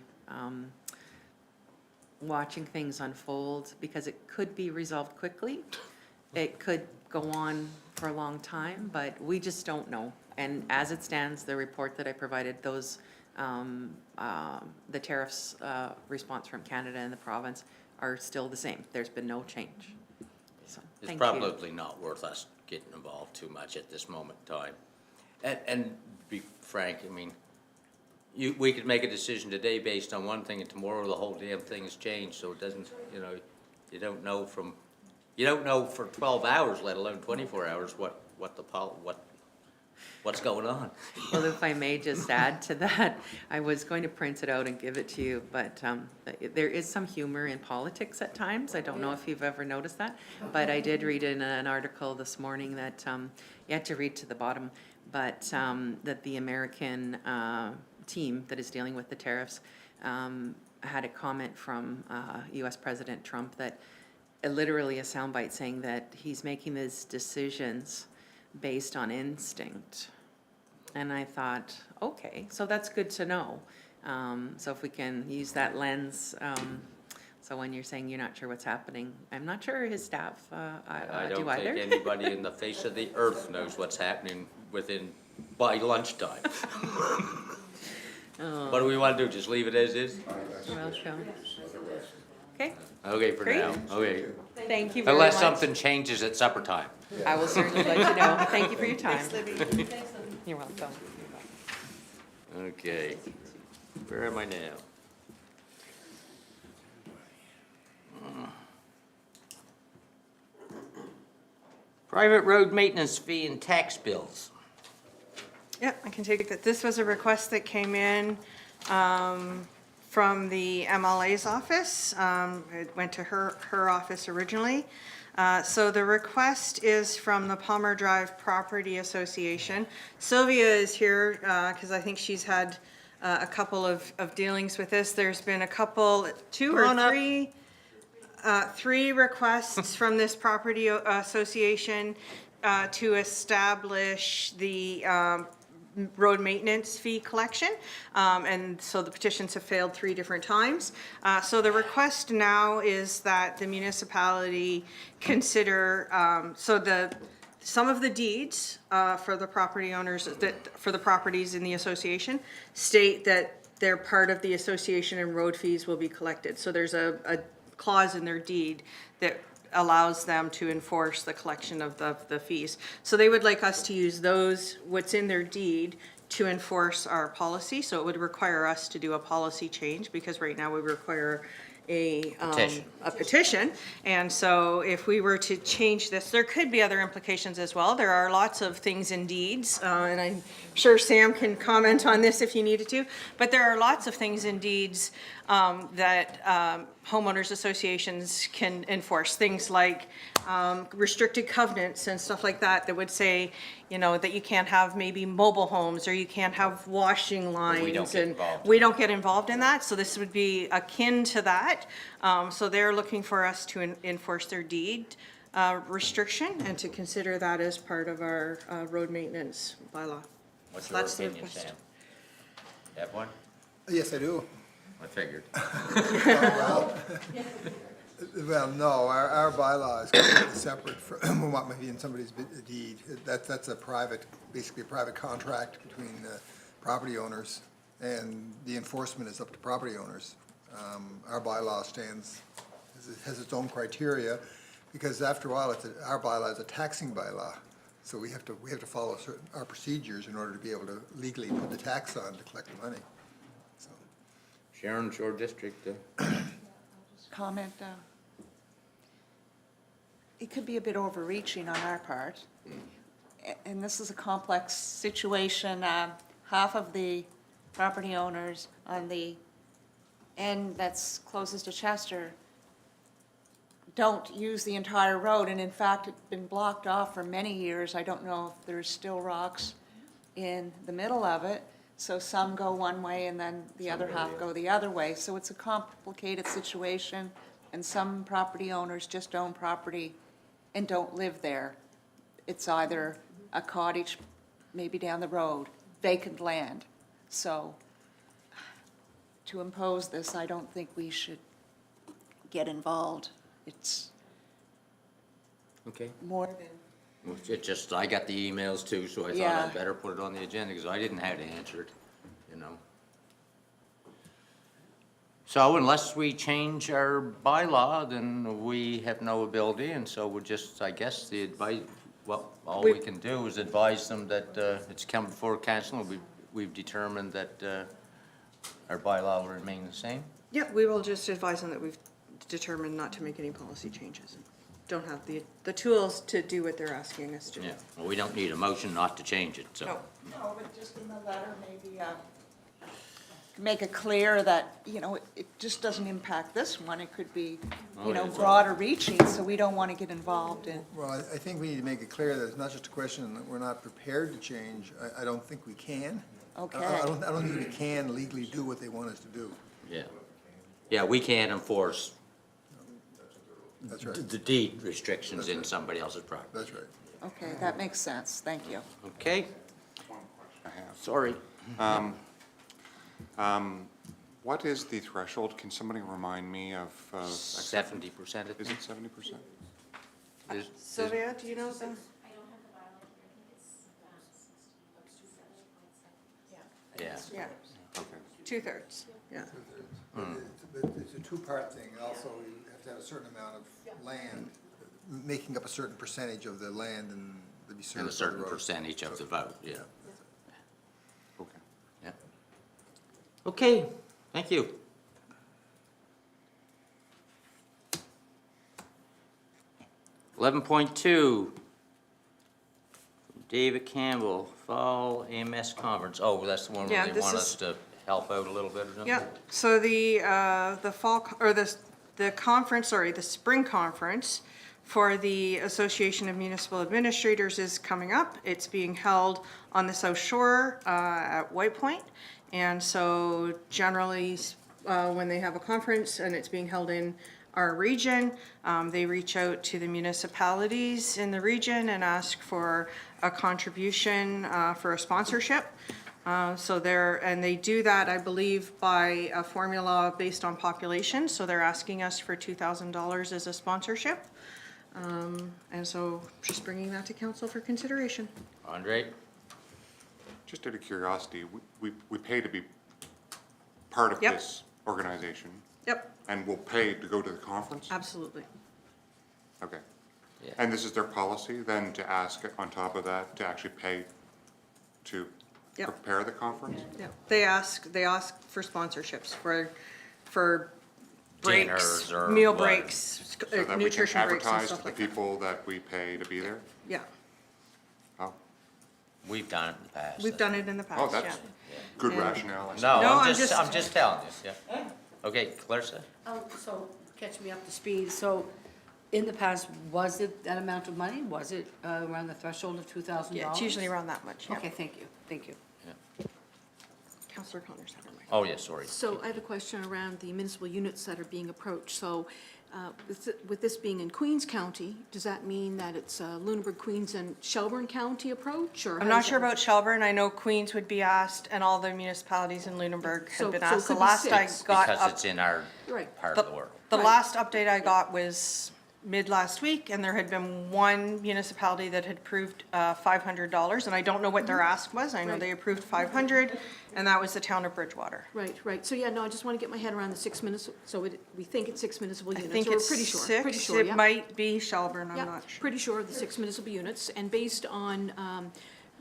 watching things unfold, because it could be resolved quickly. It could go on for a long time, but we just don't know. And as it stands, the report that I provided, those, the tariffs response from Canada and the province are still the same. There's been no change. So, It's thank you. probably not worth us getting involved too much at this moment in time. And be frank, I mean, we could make a decision today based on one thing, and tomorrow the whole damn thing has changed, so it doesn't, you don't know for 12 hours, let alone 24 hours, what What's going on? Well, if I may just add to that, I was going to print it out and give it to you, but there is some humor in politics at times. I don't know if you've ever noticed that, but I did read in an article this morning that, you had to read to the bottom, but that the American team that is dealing with the tariffs had a comment from US President Trump that literally a soundbite saying that he's making his decisions based on instinct. And I thought, okay, so that's good to know. So if we can use that lens, so when you're saying you're not sure what's happening, I'm not sure his staff I do don't either. think anybody in the face of the earth knows what's happening by lunchtime. What do we want to do, just leave it as is? Well, sure. Okay, Okay, for Great. now, okay. thank you very much. Unless something changes at supper time. I will certainly let you know. Thank you for your time. You're welcome. Okay, where am I now? Private road maintenance fee and tax bills. Yeah, I can take that. This was a request that came in from the MLA's office. It went to her office originally. So the request is from the Palmer Drive Property Association. Sylvia is here because I think she's had a couple of dealings with this. There's been a couple, two or three requests from this property association to establish the road maintenance fee collection. And so the petitions have failed 3 different times. So the request now is that the municipality consider, some of the deeds for the property owners, for the properties in the association, state that they're part of the association and road fees will be collected. So there's a clause in their deed that allows them to enforce the collection of the fees. So they would like us to use those, what's in their deed, to enforce our policy. So it would require us to do a policy change, because right now we require a petition. And so if we were to change this, there could be other implications as well. There are lots of things in deeds, and I'm sure Sam can comment on this if he needed to, but there are lots of things in deeds that homeowners associations can enforce. Things like restricted covenants and stuff like that, that would say, you know, that you can't have maybe mobile homes, or you can't have washing lines. we don't get involved. We don't get involved in that, so this would be akin to that. So they're looking for us to enforce their deed restriction, and to consider that as part of our road maintenance bylaw. What's So your that's the opinion, request. Sam? Have one? Yes, I do. I figured. Well, no, our bylaw is completely separate from what might be in somebody's deed. That's a private, basically a private contract between the property owners, and the enforcement is up to property owners. Our bylaw has its own criteria, because after a while, our bylaw is a taxing bylaw. So we have to follow our procedures in order to be able to legally put the tax on to collect the money. So. Sharon's your district. Comment, it could be a bit overreaching on our part. And this is a complex situation. Half of the property owners on the end that's closest to Chester don't use the entire road, and in fact, it's been blocked off for many years. I don't know if there's still rocks in the middle of it. So some go one way and then the other half go the other way. So it's a complicated situation, and some property owners just own property and don't live there. It's either a cottage, maybe down the road, vacant land. So to impose this, I don't think we should get involved. It's Okay. more than. Well, it just, I got the emails too, so I thought Yeah. I'd better put it on the agenda, because I didn't have to answer it, you know. So unless we change our bylaw, then we have no ability, and so we're just, I guess, the advice, well, all we can do is advise them that it's come before council, and we've determined that our bylaw will remain the same. Yep, we will just advise them that we've determined not to make any policy changes. don't have the tools to do what they're asking us to do. Yeah, well, we don't need a motion not to change it, so. No. No, but just in the letter, maybe, make it clear that, it just doesn't impact this one. It could be, broader reaching, so we don't want to get involved in. Well, I think we need to make it clear that it's not just a question that we're not prepared to change. I don't think we can. Okay. I don't think we can legally do what they want us to do. Yeah. Yeah, we can't enforce That's right, the deed restrictions in somebody else's property. that's right. Okay, that makes sense. Thank you. Okay? I have. Sorry. What is the threshold? Can somebody remind me of? 70%, Is it 70%? Sylvia, do you know the? Yeah. Yeah, Okay. 2/3, yeah. It's a two-part thing. Also, you have to have a certain amount of land, making up a certain percentage of the land and to be served And by a the certain road. percentage of the vote, yeah. Okay. Yeah. Okay, thank you. Eleven point two. David Campbell, Fall EMS Conference. Oh, that's the one Yeah, where they this want is- us to help out a little bit or something? Yeah, so the fall, or the conference, sorry, the spring conference for the Association of Municipal Administrators is coming up. It's being held on the South Shore at White Point. And so generally, when they have a conference and it's being held in our region, they reach out to the municipalities in the region and ask for a contribution for a sponsorship. And they do that, I believe, by a formula based on population, so they're asking us for $2,000 as a sponsorship. And so just bringing that to council for consideration. Andre? Just out of curiosity, we pay to be part of Yep. this organization, Yep, and we'll pay to go to the conference? absolutely. Okay. Yeah. And this is their policy, then, to ask on top of that, to actually pay to Yep. prepare the conference? Yeah, they ask for sponsorships for breaks, Dinners or meal what? breaks, So that we can nutrition breaks and advertise to stuff the like that. people that we pay to be there? Yeah, Oh, We've done it in the past. we've done it in the oh, past, yeah. that's good rationale. I see. No, No, I'm I'm just, just- I'm just telling you, yeah. Okay, Clarissa? So, catch me up to speed, so in the past, was it that amount of money? Was it around the threshold of $2,000? Yeah, it's usually around that much, yeah. Okay, thank you, thank you. Counselor Connors had her mic. Oh, yeah, sorry. So I have a question around the municipal units that are being approached. So with this being in Queens County, does that mean that it's Lunenburg, Queens, and Shelburne County approach, or? I'm how not does sure that- about Shelburne, I know Queens would be asked, and all the municipalities in Lunenburg So- had been so it asked. The could be last I six. got Because up, it's in our Right. part of the world. the Right. last update I got was mid last week, and there had been one municipality that had approved $500, and I don't know what their ask was. I know Right. they approved 500, and that was the town of Bridgewater. Right, right. So, yeah, no, I just want to get my head around the 6 minutes, we think it's 6 municipal I units. think or we're it's pretty sure, pretty 6, sure, it yeah. might be Shelburne, I'm Yeah, not sure. pretty sure of the 6 municipal units, and based on,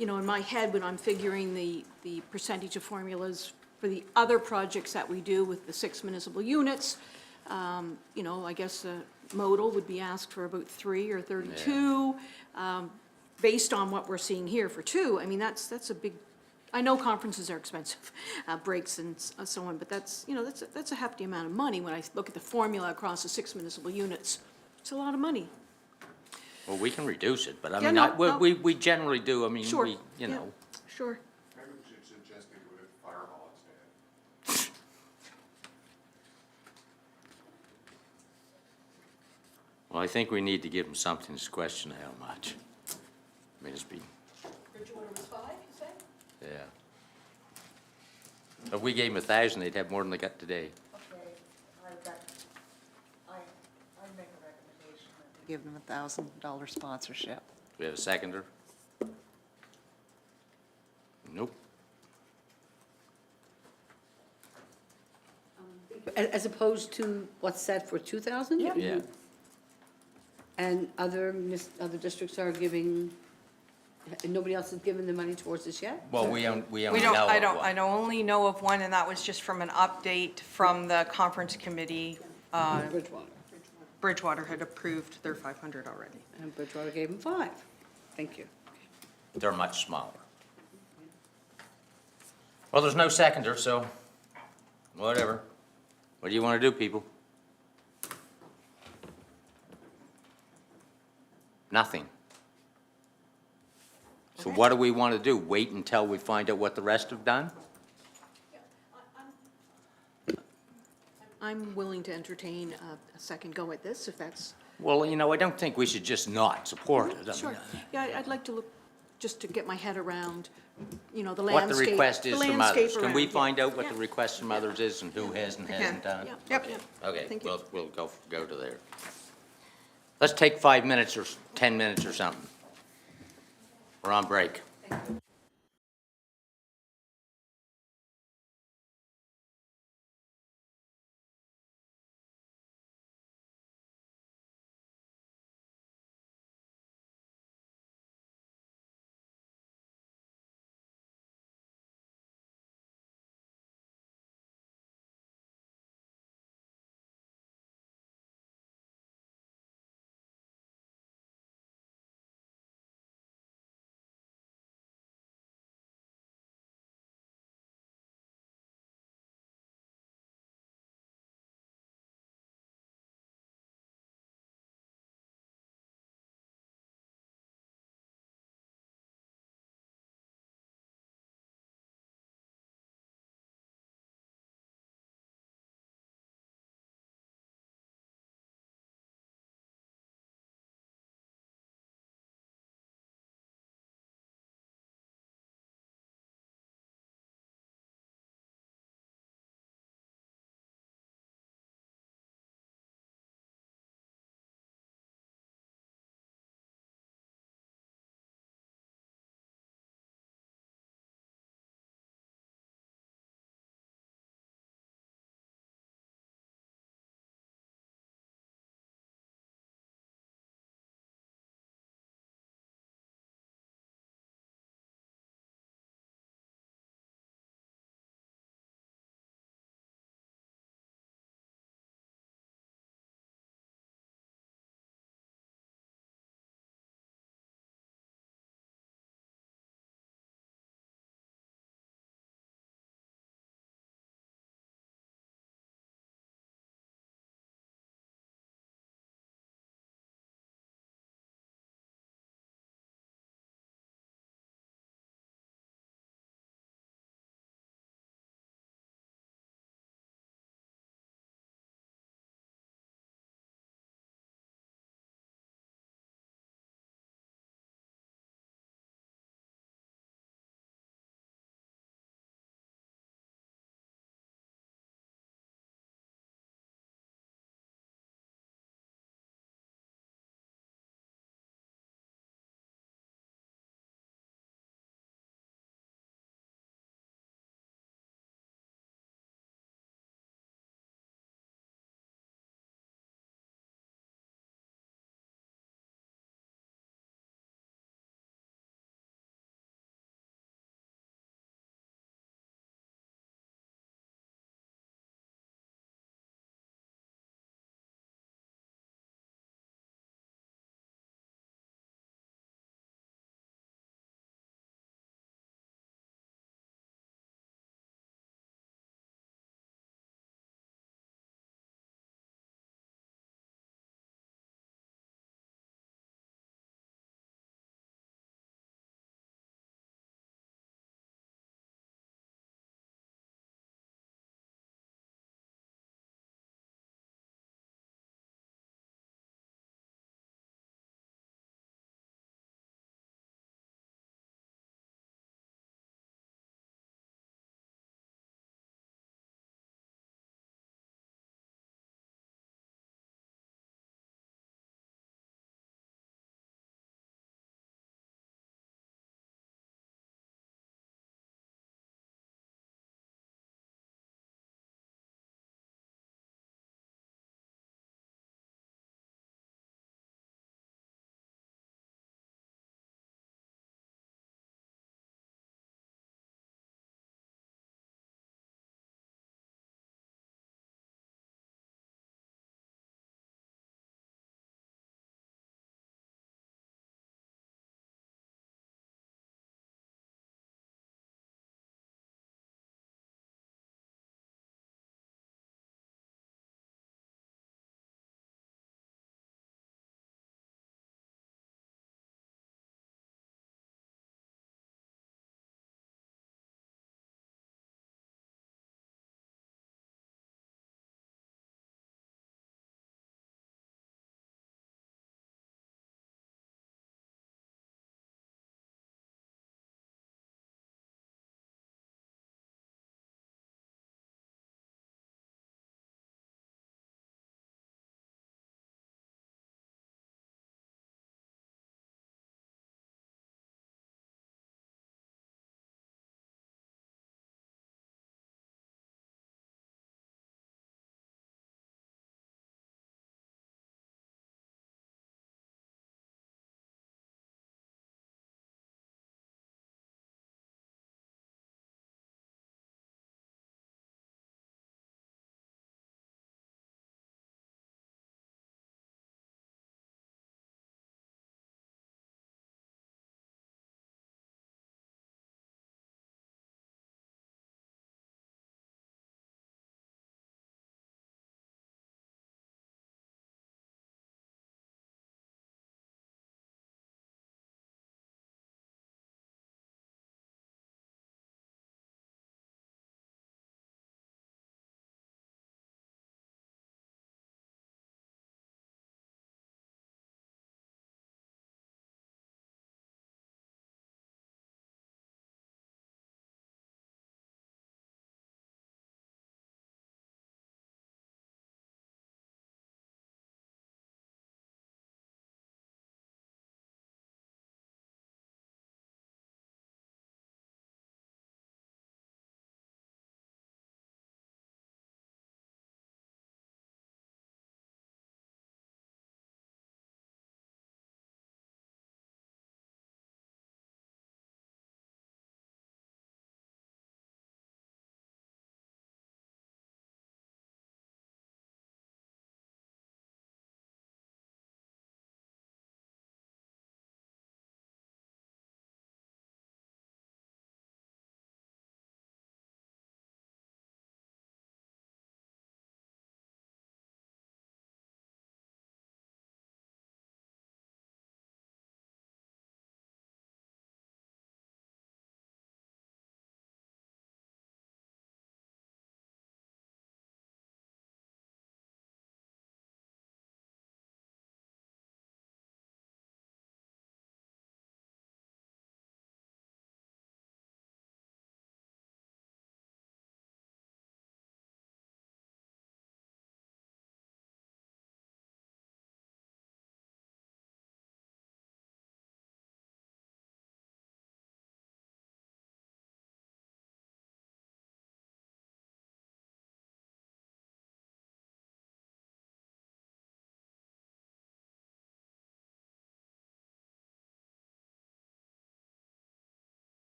in my head, when I'm figuring the percentage of formulas for the other projects that we do with the 6 municipal units, I guess modal would be asked for about 3 or 32. Based on what we're seeing here for 2, I mean, that's a big, I know conferences are expensive, breaks and so on, but that's a hefty amount of money when I look at the formula across the 6 municipal units. It's a lot of money. Well, we can reduce it, but I Yeah, mean, no, no. we generally do, I mean, Sure. we, yeah, Sure. Maybe we should suggest they do it at Fireball instead. well, I think we need to give them something to question how much. I mean, it's been, Bridgewater was 5, you say? yeah. If we gave them 1,000, they'd have more than they got today. Okay, I make a recommendation that we give them $1,000 sponsorship. Do we have a seconder? Nope. As opposed to what's set for 2,000? Yeah. And other districts are giving, and nobody else has given the money towards this yet? Well, we only We know don't, I of don't, one. I only know of one, and that was just from an update from the conference committee. Bridgewater. Bridgewater had approved their 500 already. And Bridgewater gave them 5. Thank you. They're much smaller. Well, there's no seconder, so whatever. What do you want to do, people? Nothing. So what do we want to do? Wait until we find out what the rest have done? I'm willing to entertain a second go at this, if that's, Well, you know, I don't think we should just not support it. I mean, sure. Yeah, I'd like to look, just to get my head around, you know, the what landscape. the request is the from landscape others. Can we around, yeah. find out what the Yeah. request from others is and who has and hasn't done? Yeah, Yep. yeah. Okay, Thank you. we'll go to there. Let's take 5 minutes or 10 minutes or something. We're on break.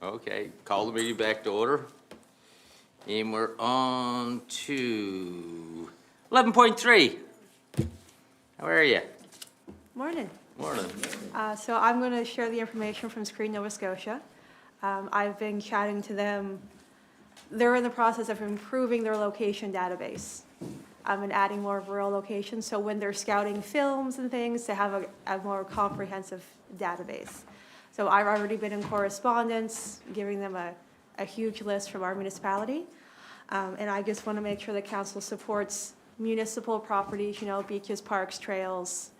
Okay, call the meeting back to order. And we're on to 11.3. How are you? Morning. Morning. So I'm going to share the information from Screen Nova Scotia. I've been chatting to them. They're in the process of improving their location database and adding more rural locations. So when they're scouting films and things, to have a more comprehensive database. So I've already been in correspondence, giving them a huge list from our municipality. And I just want to make sure the council supports municipal properties, beaches, parks, trails,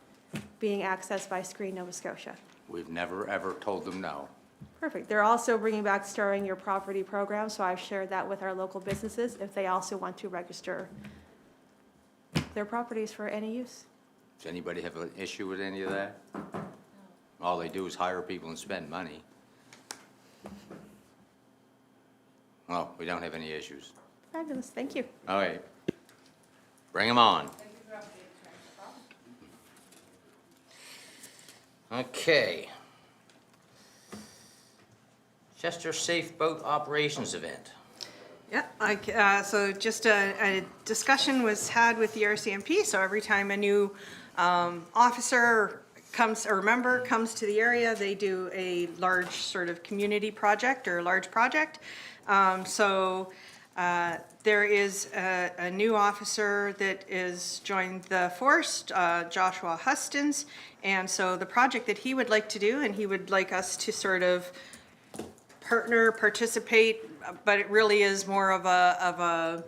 being accessed by Screen Nova Scotia. We've never, ever told them no. Perfect. They're also bringing back Starring Your Property program, so I've shared that with our local businesses if they also want to register their properties for any use. Does anybody have an issue with any of that? All they do is hire people and spend money. Well, we don't have any issues. Fabulous. Thank you. All right. Bring them on. Okay. Chester Safe Boat Operations Event. Yeah, so just a discussion was had with the RCMP, so every time a new officer comes, or member comes to the area, they do a large sort of community project or a large project. There is a new officer that is joined the force, Joshua Hustins, and so the project that he would like to do, and he would like us to sort of partner, participate, but it really is more of a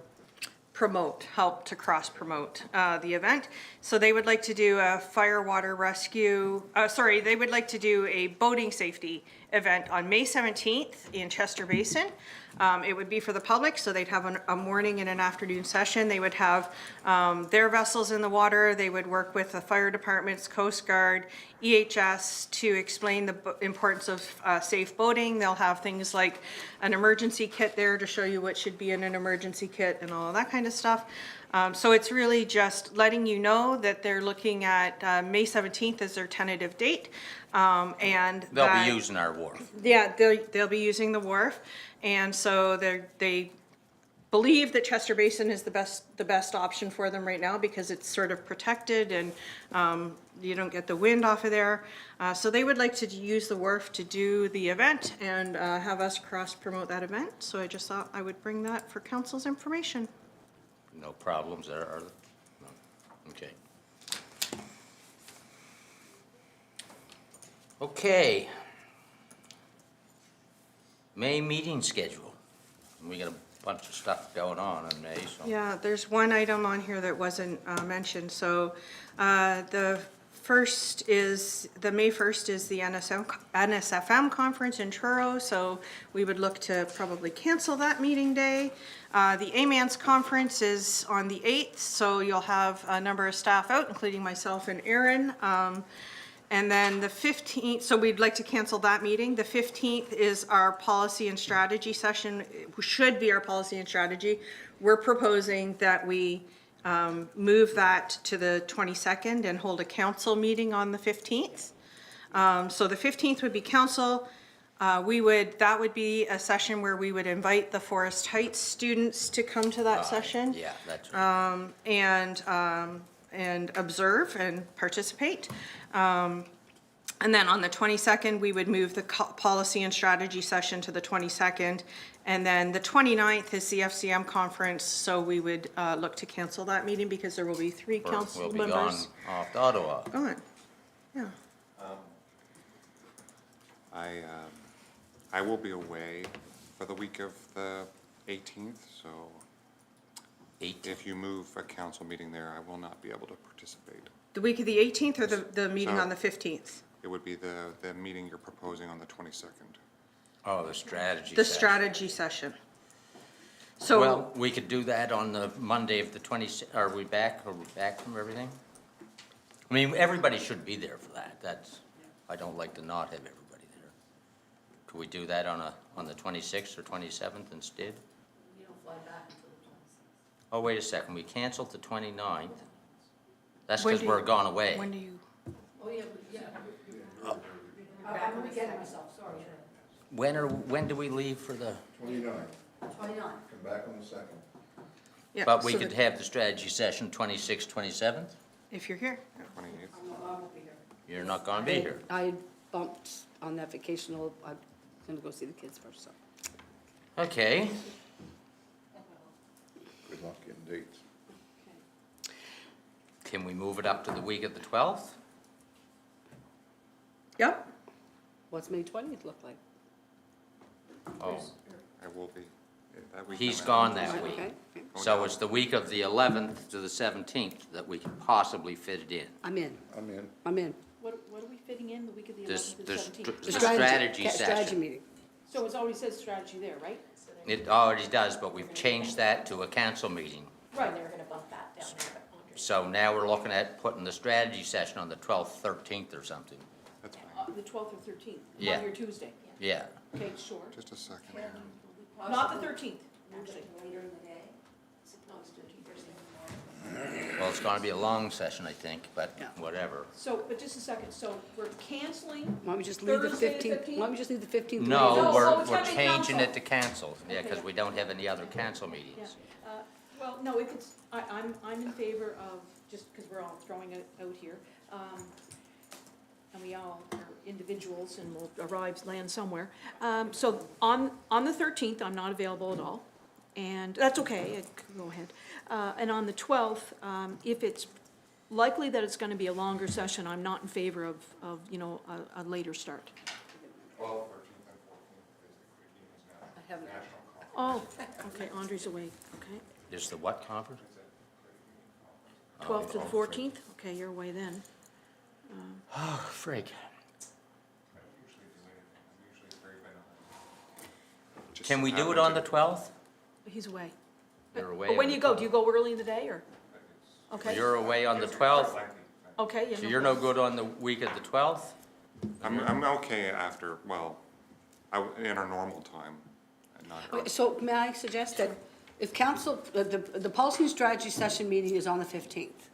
promote, help to cross-promote the event. So they would like to do a fire water rescue, they would like to do a boating safety event on May 17th in Chester Basin. It would be for the public, so they'd have a morning and an afternoon session. They would have their vessels in the water. They would work with the fire departments, Coast Guard, EHS to explain the importance of safe boating. They'll have things like an emergency kit there to show you what should be in an emergency kit and all of that kind of stuff. So it's really just letting you know that they're looking at May 17th as their tentative date. And They'll be using our wharf. yeah, they'll be using the wharf, and so they believe that Chester Basin is the best option for them right now because it's sort of protected and you don't get the wind off of there. So they would like to use the wharf to do the event and have us cross-promote that event. So I just thought I would bring that for council's information. No problems there, are there? No. Okay. Okay. May meeting schedule. We got a bunch of stuff going on in May, so. Yeah, there's one item on here that wasn't mentioned. So the May 1st is the NSFM conference in Truro, so we would look to probably cancel that meeting day. The AMANS conference is on the 8th, so you'll have a number of staff out, including myself and Aaron. And then the 15th, so we'd like to cancel that meeting. The 15th is our policy and strategy session, should be our policy and strategy. We're proposing that we move that to the 22nd and hold a council meeting on the 15th. So the 15th would be council. That would be a session where we would invite the Forest Heights students to come to that session. Yeah, that's right. And observe and participate. And then on the 22nd, we would move the policy and strategy session to the 22nd. And then the 29th is the FCM conference, so we would look to cancel that meeting because there will be 3 council members. We'll be gone off to Ottawa. Gone, yeah. I will be away for the week of the 18th, so if you move a council meeting there, I will not be able to participate. The week of the 18th or the meeting So- on the 15th? It would be the meeting you're proposing on the 22nd. Oh, the strategy The session. strategy session. So. Well, we could do that on the Monday of the 26th. Are we back? Are we back from everything? I mean, everybody should be there for that. I don't like to not have everybody there. Could we do that on the 26th or 27th instead? You don't fly back until the 26th. Oh, wait a second. We canceled the 29th. That's When because do we're you- gone away. When do you? Oh, yeah, yeah. I'm getting myself, sorry. when do we leave for the, 29, 29. come back on the 2nd. Yeah, but we so could the- have the strategy session 26th, 27th? If you're here. 28th. I won't be here. You're not gonna be here. I bumped on that vacational, I'm gonna go see the kids first, so. Okay, Good luck getting dates. can we move it up to the week of the 12th? Yep. What's May 20th look like? Oh, I will be. That week he's I'm gone out. that week. Okay, okay. So it's the week of the 11th to the 17th that we can possibly fit it in. I'm in, I'm in. I'm in. What are we fitting in, the week of the This, 11th and this, 17th? the strategy Strategy session. meeting. So it already says strategy there, right? It already does, but we've changed that to a council meeting. Right. They're gonna bump that down there, but Andre. So now we're looking at putting the strategy session on the 12th, 13th or something. That's fine. The 12th or 13th, Yeah. Monday or Tuesday. Yeah. Okay, sure. Just a second here. Not the 13th, actually. Later in the day? No, it's 13th, Thursday. Well, it's gonna be a long session, I think, but Yeah. whatever. So, but just a second, so we're canceling Why don't we just leave the Thursday, the 15th? 15th? Why don't we just leave the 15th? No, No, we're, it's we're gotta be changing council. it to cancel, yeah, because Okay. we don't have any other council meetings. Yeah, well, no, if it's, I'm in favor of, just because we're all throwing it out here, and we all are individuals and will arrive, land somewhere. So on the 13th, I'm not available at all, and that's okay, I can go ahead. And on the 12th, if it's likely that it's gonna be a longer session, I'm not in favor of, a later start. 12th, 13th, and 14th is the Quickie I haven't. Oh, okay, Andre's away, okay. Is the what conference? 12th to the 14th? Okay, you're away then. Oh, frig. Can we do it on the 12th? He's away. You're away But when on do you the go? Do you go early in the day, or? Okay, You're away on the 12th, okay, so yeah. you're no good on the week of the 12th? I'm okay after, well, in our normal time. and not- Okay, so may I suggest that if council, the policy and strategy session meeting is on the 15th?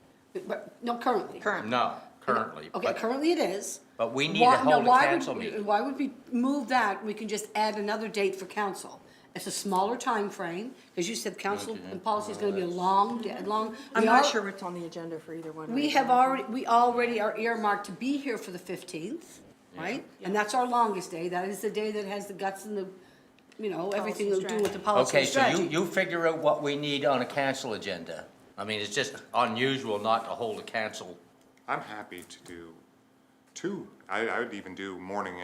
But, no, currently. No, currently. Okay, but- currently it is. But we need to Why- now, hold a why would- council meeting. Why would we move that? We can just add another date for council. It's a smaller time frame, because you said council and policy is gonna be a long. I'm we not are- sure what's on the agenda for either one. We already are earmarked to be here for the 15th, right? And that's our longest day. That is the day that has the guts and the, everything to do with the policy Okay, and so you, strategy. you figure out what we need on a council agenda. I mean, it's just unusual not to hold a council. I'm happy to do two. I would even do morning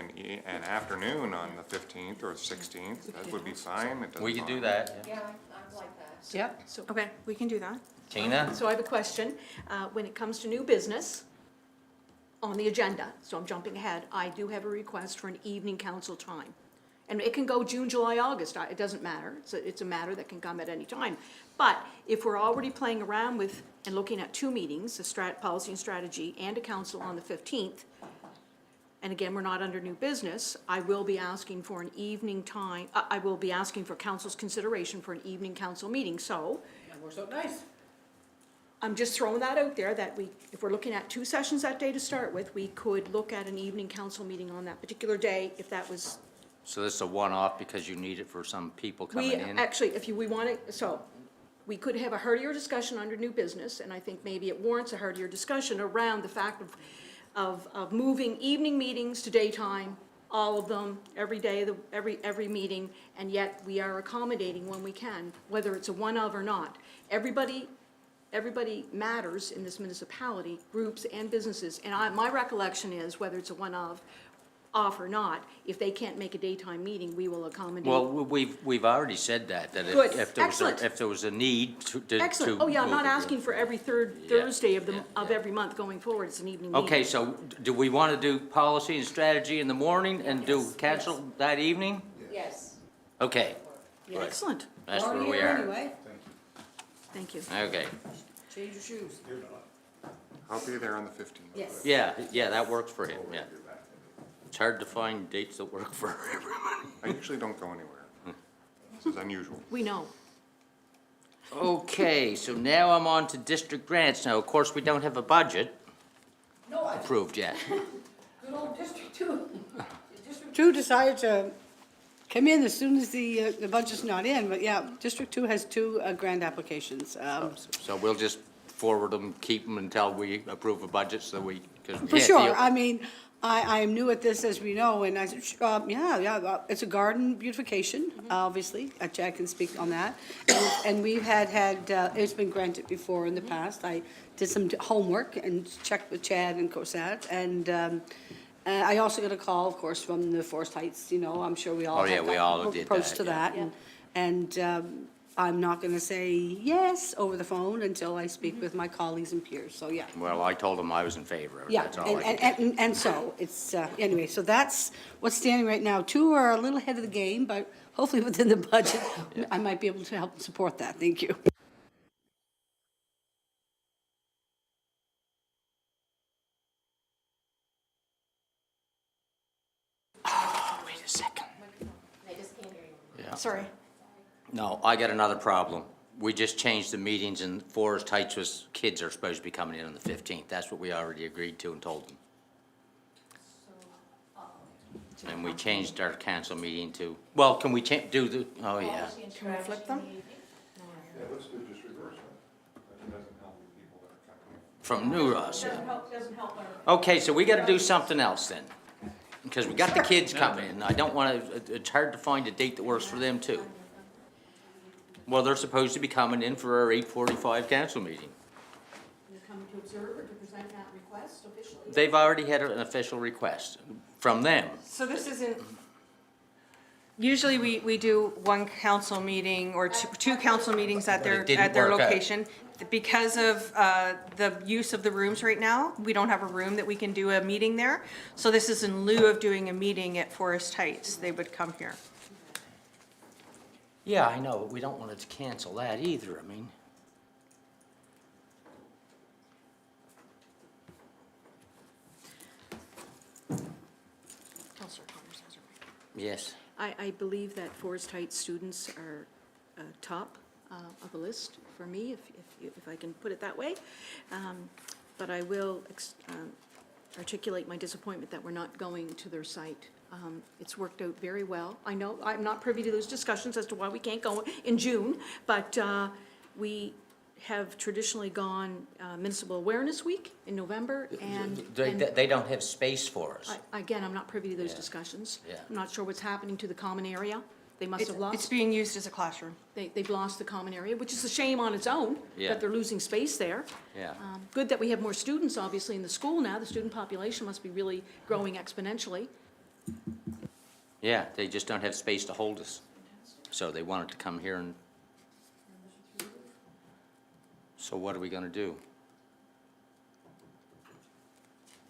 and afternoon on the 15th or 16th. That would be fine. It doesn't We could do bother me. that. Yeah, I like that. Yep. So, Okay, we can do that. Tina? so I have a question. When it comes to new business on the agenda, so I'm jumping ahead, I do have a request for an evening council time. And it can go June, July, August, it doesn't matter. It's a matter that can come at any time. But if we're already playing around with and looking at two meetings, a policy and strategy and a council on the 15th, and again, we're not under new business, I will be asking for an evening time, I will be asking for council's consideration for an evening council meeting, so We're so nice. I'm just throwing that out there, that if we're looking at two sessions that day to start with, we could look at an evening council meeting on that particular day, if that was, So this is a one-off because you need it for some people coming we, in? actually, we want to, so, we could have a heartier discussion under new business, and I think maybe it warrants a heartier discussion around the fact of moving evening meetings to daytime, all of them, every day, every meeting, and yet we are accommodating when we can, whether it's a one of or not. Everybody matters in this municipality, groups and businesses, and my recollection is, whether it's a one of, off or not, if they can't make a daytime meeting, we will accommodate. Well, we've already said that Good. if there was Excellent. if there was a need to. Excellent. Oh, yeah, I'm not move it. asking for every third Yeah, Thursday of yeah. every month going forward, it's an evening meeting. Okay, so do we want to do policy and strategy in the morning and do Yes, council that evening? Yes. Okay, Excellent, that's where Already we here are. anyway. thank you. Okay, Change your shoes. I'll be there on the 15th. Yes. yeah, that works for him, yeah. It's hard to find dates that work for everybody. I usually don't go anywhere. This is unusual. We know. Okay, so now I'm on to district grants. Now, of course, we don't have a budget approved yet. Good old District Two. District Two decided to come in as soon as the budget's not in, but yeah, District 2 has 2 grant applications. So we'll just forward them, keep them until we approve a budget so we, because. For sure, I mean, I am new at this, as we know, and I said, it's a garden beautification, obviously, Chad can speak on that. And we've had, it's been granted before in the past, I did some homework and checked with Chad and COSAT, and I also got a call, of course, from the Forest Heights, you know, I'm sure we all Oh, yeah, had we all did approach that, to yeah. that, and I'm not gonna say yes over the phone until I speak with my colleagues and peers, so yeah. Well, I told them I was in favor of it, Yeah, that's all I can. and so, it's, anyway, so that's what's standing right now. 2 are a little ahead of the game, but hopefully within the budget, I might be able to help support that. Thank you. Wait a second. Yeah. Sorry. No, I got another problem. We just changed the meetings and Forest Heights was, kids are supposed to be coming in on the 15th. That's what we already agreed to and told them. And we changed our council meeting to, well, can we do the, oh, yeah. Can we flip them? Yeah, let's do just reverse that. That doesn't help the people that are coming. From New Ross, yeah. Okay, so we gotta do something else then. Because we got the kids coming in. I don't wanna, it's hard to find a date that works for them too. Well, they're supposed to be coming in for our 8:45 council meeting. You're coming to observe or to present that request officially? They've already had an official request from them. So this isn't, usually we do one council meeting or two council meetings at But it their, didn't at their work out. location. Because of the use of the rooms right now, we don't have a room that we can do a meeting there. So this is in lieu of doing a meeting at Forest Heights, they would come here. Yeah, I know, but we don't want to cancel that either, I mean. Counselor Connors has her mic. Yes. I believe that Forest Heights students are top of the list for me, if I can put it that way. But I will articulate my disappointment that we're not going to their site. It's worked out very well. I know, I'm not privy to those discussions as to why we can't go in June, but we have traditionally gone Municipal Awareness Week in November, and They don't have space for us. again, I'm not privy to those Yeah. discussions. Yeah. I'm not sure what's happening to the common area. They must have lost. It's being used as a classroom. They've lost the common area, which is a shame on its own, Yeah. that they're losing space there. Yeah. Good that we have more students, obviously, in the school now. The student population must be really growing exponentially. Yeah, they just don't have space to hold us. So they wanted to come here and. So what are we gonna do?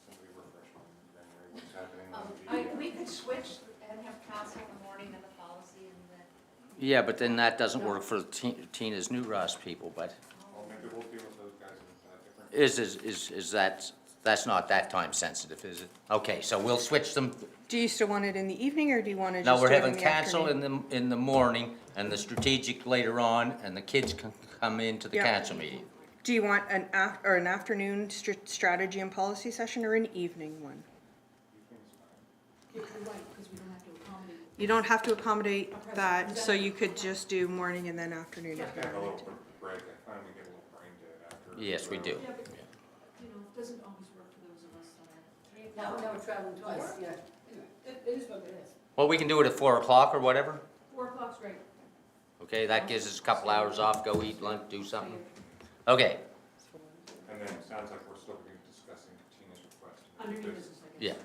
Somebody refresh my memory, what's happening on the We could switch and have council in the morning and the policy and then. Yeah, but then that doesn't work for Tina's New Ross people, but Well, maybe we'll deal with those guys in a different. is that's not that time sensitive, is it? Okay, so we'll switch them. Do you still want it in the evening, or do you want to No, just we're do it in having the council afternoon? in the morning and the strategic later on, and the kids can come into the Yeah. council meeting. Do you want an afternoon strategy and policy session, or an evening one? You're right, because we don't have to accommodate. You don't have to accommodate that, so you could just do morning and then afternoon if you Have a wanted little to. break, I find we get a little brain dead after. Yes, we do. You know, it doesn't always work for those of us that are. No, we're traveling twice, yeah. Anyway, it is what it is. Well, we can do it at 4 o'clock or whatever. 4 o'clock's great. Okay, that gives us a couple hours off, go eat lunch, do something. Okay, And then it sounds like we're still gonna be discussing Tina's request. Under new There's- business, I guess. yeah.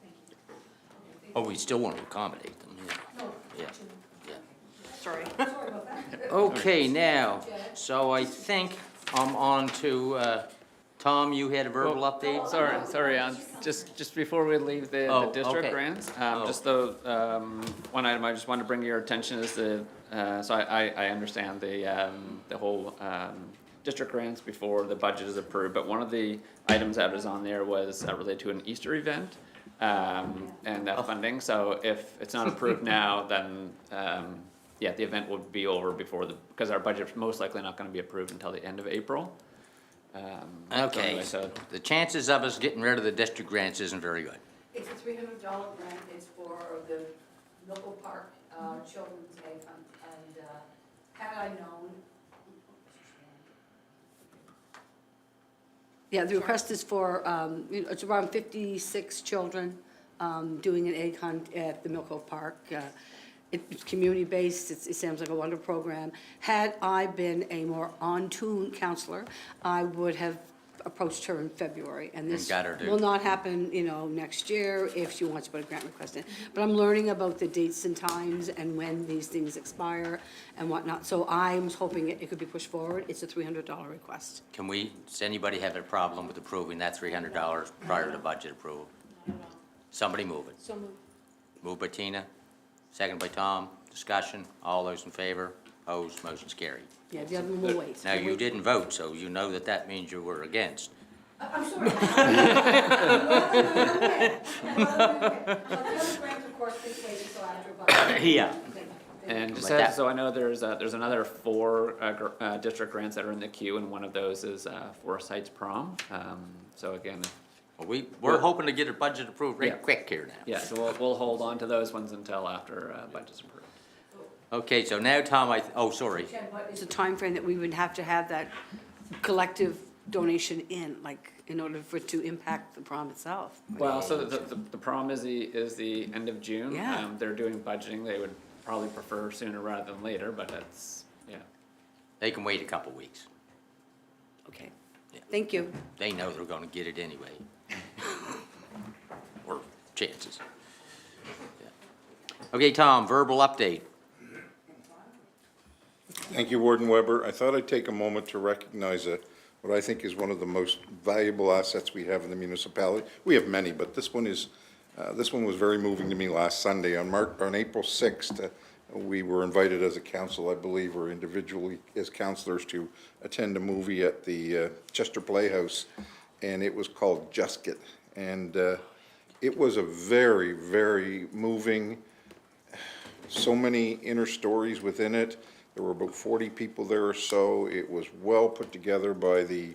Thank you. Oh, we still want to accommodate them, yeah. No, Yeah. Yeah. Sorry. Okay, now, so I think I'm on to, Tom, you had a verbal update? Sorry, just before we leave the Oh, district okay. grants, Oh. just the, one item I just wanted to bring to your attention is the, so I understand the whole, district grants before the budget is approved, but one of the items that was on there was related to an Easter event, and that funding, so if it's not approved now, then, yeah, the event would be over before because our budget's most likely not gonna be approved until the end of April. So Okay, anyway, so the chances of us getting rid of the district grants isn't very good. It's a $300 grant, it's for the Municipal Park, Children's Egg Hunt, and had I known. Yeah, the request is for, it's around 56 children doing an egg hunt at the Milko Park. It's community-based, it sounds like a wonderful program. Had I been a more on-tune counselor, I would have approached her in February. And this got her to- will not happen, next year if she wants to put a grant request in. But I'm learning about the dates and times and when these things expire and whatnot. So I'm hoping it could be pushed forward. It's a $300 request. Does anybody have a problem with approving that $300 prior to budget approval? Somebody move it. So moved. Moved by Tina, second by Tom. Discussion, all those in favor, opposed, motion's carried. Yeah, the other one will wait. Now, you didn't vote, so you know that means you were against. I'm sorry. The other grant, of course, takes place until after budget. Yeah. And just Like that. so I know, there's another 4 district grants that are in the queue, and one of those is Forest Heights Prom. So again, Well, we're hoping to get a budget approved Yeah. right quick here now. yeah, so we'll hold on to those ones until after budget's approved. Okay, so now, Tom, sorry. Ken, what is the timeframe that we would have to have that collective donation in, like, in order for it to impact the prom itself? Well, so the prom is the end of June. Yeah. They're doing budgeting. They would probably prefer sooner rather than later, but that's, yeah. They can wait a couple weeks. Okay, thank you. They know they're gonna get it anyway. Or chances. Yeah. Okay, Tom, verbal update. Thank you, Warden Weber. I thought I'd take a moment to recognize what I think is one of the most valuable assets we have in the municipality. We have many, but this one was very moving to me last Sunday. On April 6th, we were invited as a council, I believe, or individually as councilors to attend a movie at the Chester Playhouse, and it was called Jusket. And it was a very, very moving, so many inner stories within it. There were about 40 people there or so. It was well put together by the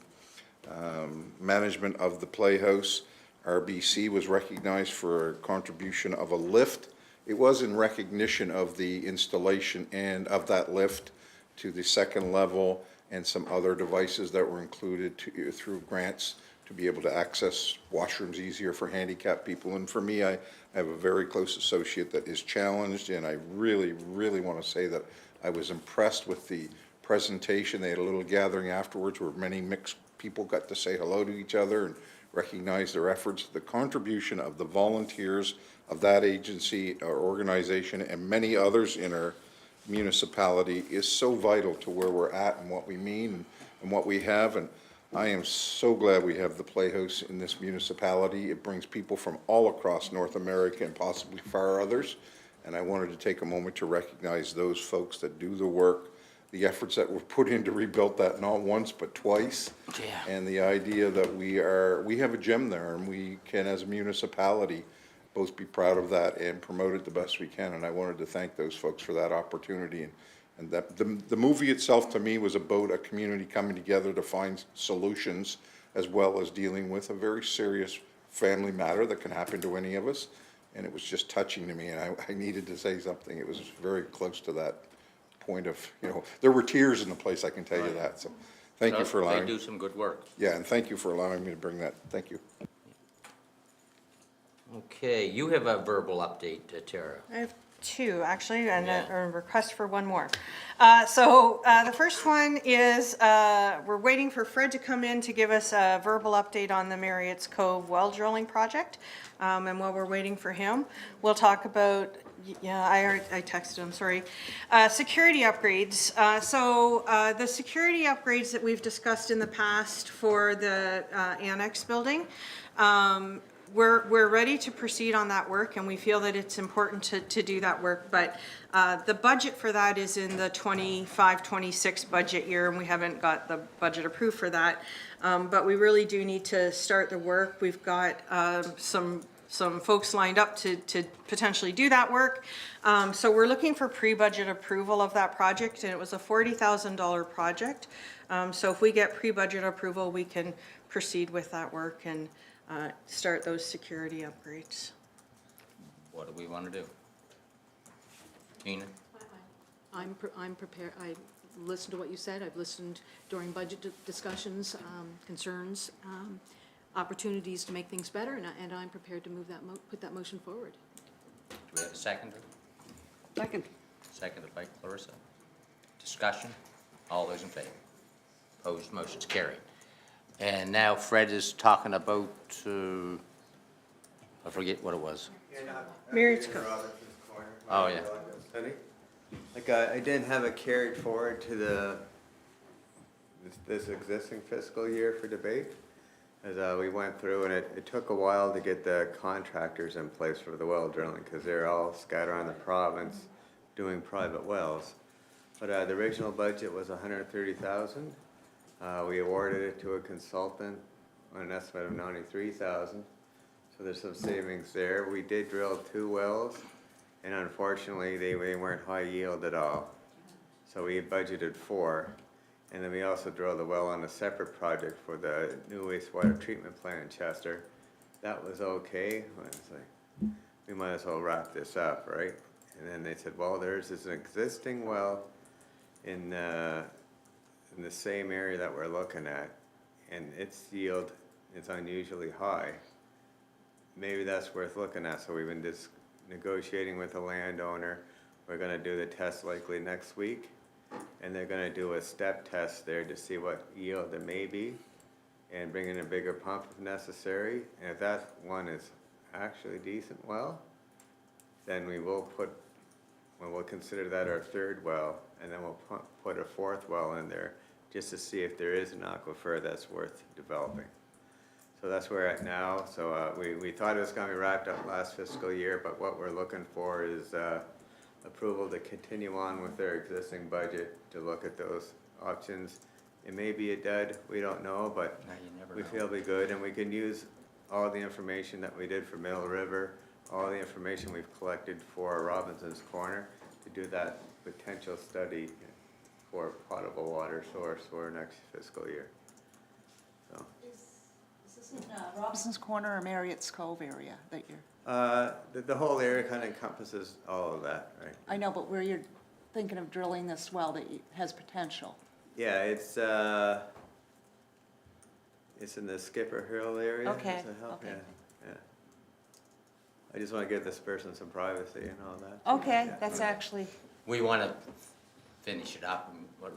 management of the Playhouse. RBC was recognized for a contribution of a lift. It was in recognition of the installation and of that lift to the second level and some other devices that were included through grants to be able to access washrooms easier for handicapped people. And for me, I have a very close associate that is challenged, and I really, really want to say that I was impressed with the presentation. They had a little gathering afterwards where many mixed people got to say hello to each other and recognize their efforts. The contribution of the volunteers of that agency or organization and many others in our municipality is so vital to where we're at and what we mean and what we have. And I am so glad we have the Playhouse in this municipality. It brings people from all across North America and possibly far others. And I wanted to take a moment to recognize those folks that do the work, the efforts that were put in to rebuild that not once but twice. Yeah. And the idea that we have a gem there, and we can, as a municipality, both be proud of that and promote it the best we can. And I wanted to thank those folks for that opportunity. And that the movie itself, to me, was about a community coming together to find solutions, as well as dealing with a very serious family matter that can happen to any of us. And it was just touching to me, and I needed to say something. It was very close to that point of, there were tears in the place, I can tell you that. So thank you for allowing. They do some good work. Yeah, and thank you for allowing me to bring that. Thank you. Okay, you have a verbal update, Tara. I have 2, actually, and Yeah. a request for one more. The first one is, we're waiting for Fred to come in to give us a verbal update on the Marriott's Cove well drilling project. And while we're waiting for him, we'll talk about, I texted him, sorry. Security upgrades. The security upgrades that we've discussed in the past for the annex building, we're ready to proceed on that work, and we feel that it's important to do that work, but the budget for that is in the 25-26 budget year, and we haven't got the budget approved for that. But we really do need to start the work. We've got some folks lined up to potentially do that work. So we're looking for pre-budget approval of that project, and it was a $40,000 project. So if we get pre-budget approval, we can proceed with that work and start those security upgrades. What do we want to do? Tina? I'm prepared, I listened to what you said, I've listened during budget discussions, concerns, opportunities to make things better, and I'm prepared to move that, put that motion forward. Do we have a seconder? Second. Seconded by Clarissa. Discussion? All those in favor? Opposed, motion's carried. And now Fred is talking about, I forget what it was. Marriott's Cove. Oh, yeah. Like, I didn't have it carried forward to this existing fiscal year for debate, as we went through, and it took a while to get the contractors in place for the well drilling, because they're all scattered around the province doing private wells. But the original budget was $130,000. We awarded it to a consultant on an estimate of $93,000. So there's some savings there. We did drill 2 wells, and unfortunately, they weren't high yield at all. So we budgeted 4. And then we also drilled a well on a separate project for the new wastewater treatment plant in Chester. That was okay. I was like, we might as well wrap this up, right? And then they said, well, there's this existing well in the same area that we're looking at, and its yield is unusually high. Maybe that's worth looking at. So we've been just negotiating with the landowner. We're gonna do the test likely next week, and they're gonna do a step test there to see what yield there may be, and bring in a bigger pump if necessary. And if that one is actually decent well, then we'll consider that our 3rd well, and then we'll put a 4th well in there just to see if there is an aquifer that's worth developing. So that's where we're at now. So we thought it was gonna be wrapped up last fiscal year, but what we're looking for is approval to continue on with their existing budget to look at those options. It may be a dud, we don't know, but we feel it'll be good, and we can use all the information that we did for Middle River, all the information we've collected for Robinson's Corner to do that potential study for potable water source for next fiscal year. So, Is this in Robinson's Corner or Marriott's Cove area that you're? the whole area kind of encompasses all of that, right? I know, but where you're thinking of drilling this well that has potential? Yeah, it's in the Skipper Hill area. Okay, Does that help? okay. Yeah. I just want to give this person some privacy and all that. Okay, Yeah. that's actually, We want to finish it up. Yeah.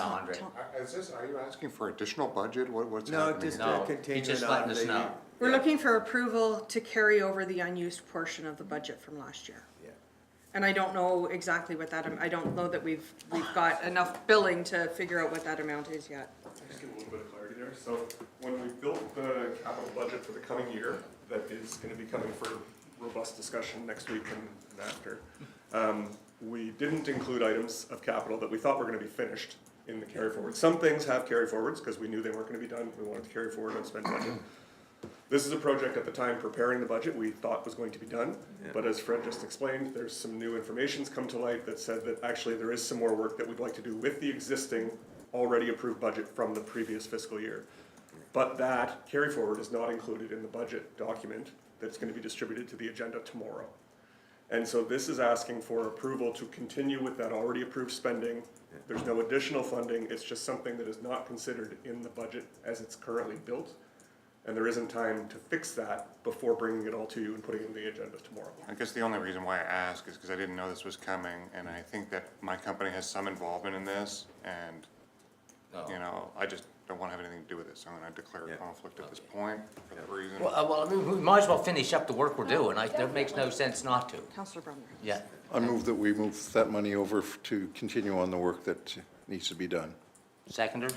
Andre? Are you asking for additional budget? What's No, happening? just No, to continue he's just it letting on us the- know. We're looking for approval to carry over the unused portion of the budget from last year. Yeah. And I don't know exactly what that, I don't know that we've got enough billing to figure out what that amount is yet. Just give a little bit of clarity there. So when we built the capital budget for the coming year, that is going to be coming for robust discussion next week and after, we didn't include items of capital that we thought were going to be finished in the carry forward. Some things have carry forwards because we knew they weren't going to be done. We wanted to carry forward and spend budget. This is a project at the time preparing the budget we thought was going to be done. But as Fred just explained, there's some new information's come to light that said that actually there is some more work that we'd like to do with the existing already approved budget from the previous fiscal year. But that carry forward is not included in the budget document that's going to be distributed to the agenda tomorrow. And so this is asking for approval to continue with that already approved spending. There's no additional funding, it's just something that is not considered in the budget as it's currently built. And there isn't time to fix that before bringing it all to you and putting it in the agenda tomorrow. I guess the only reason why I ask is because I didn't know this was coming, and I think that my company has some involvement in this, and, you know, I just don't want to have anything to do with it, so I'm going to declare a conflict at this point for that reason. Well, I mean, we might as well finish up the work we're doing. There makes no sense not to. Counselor Brumner. Yeah. I move that we move that money over to continue on the work that needs to be done. Seconder?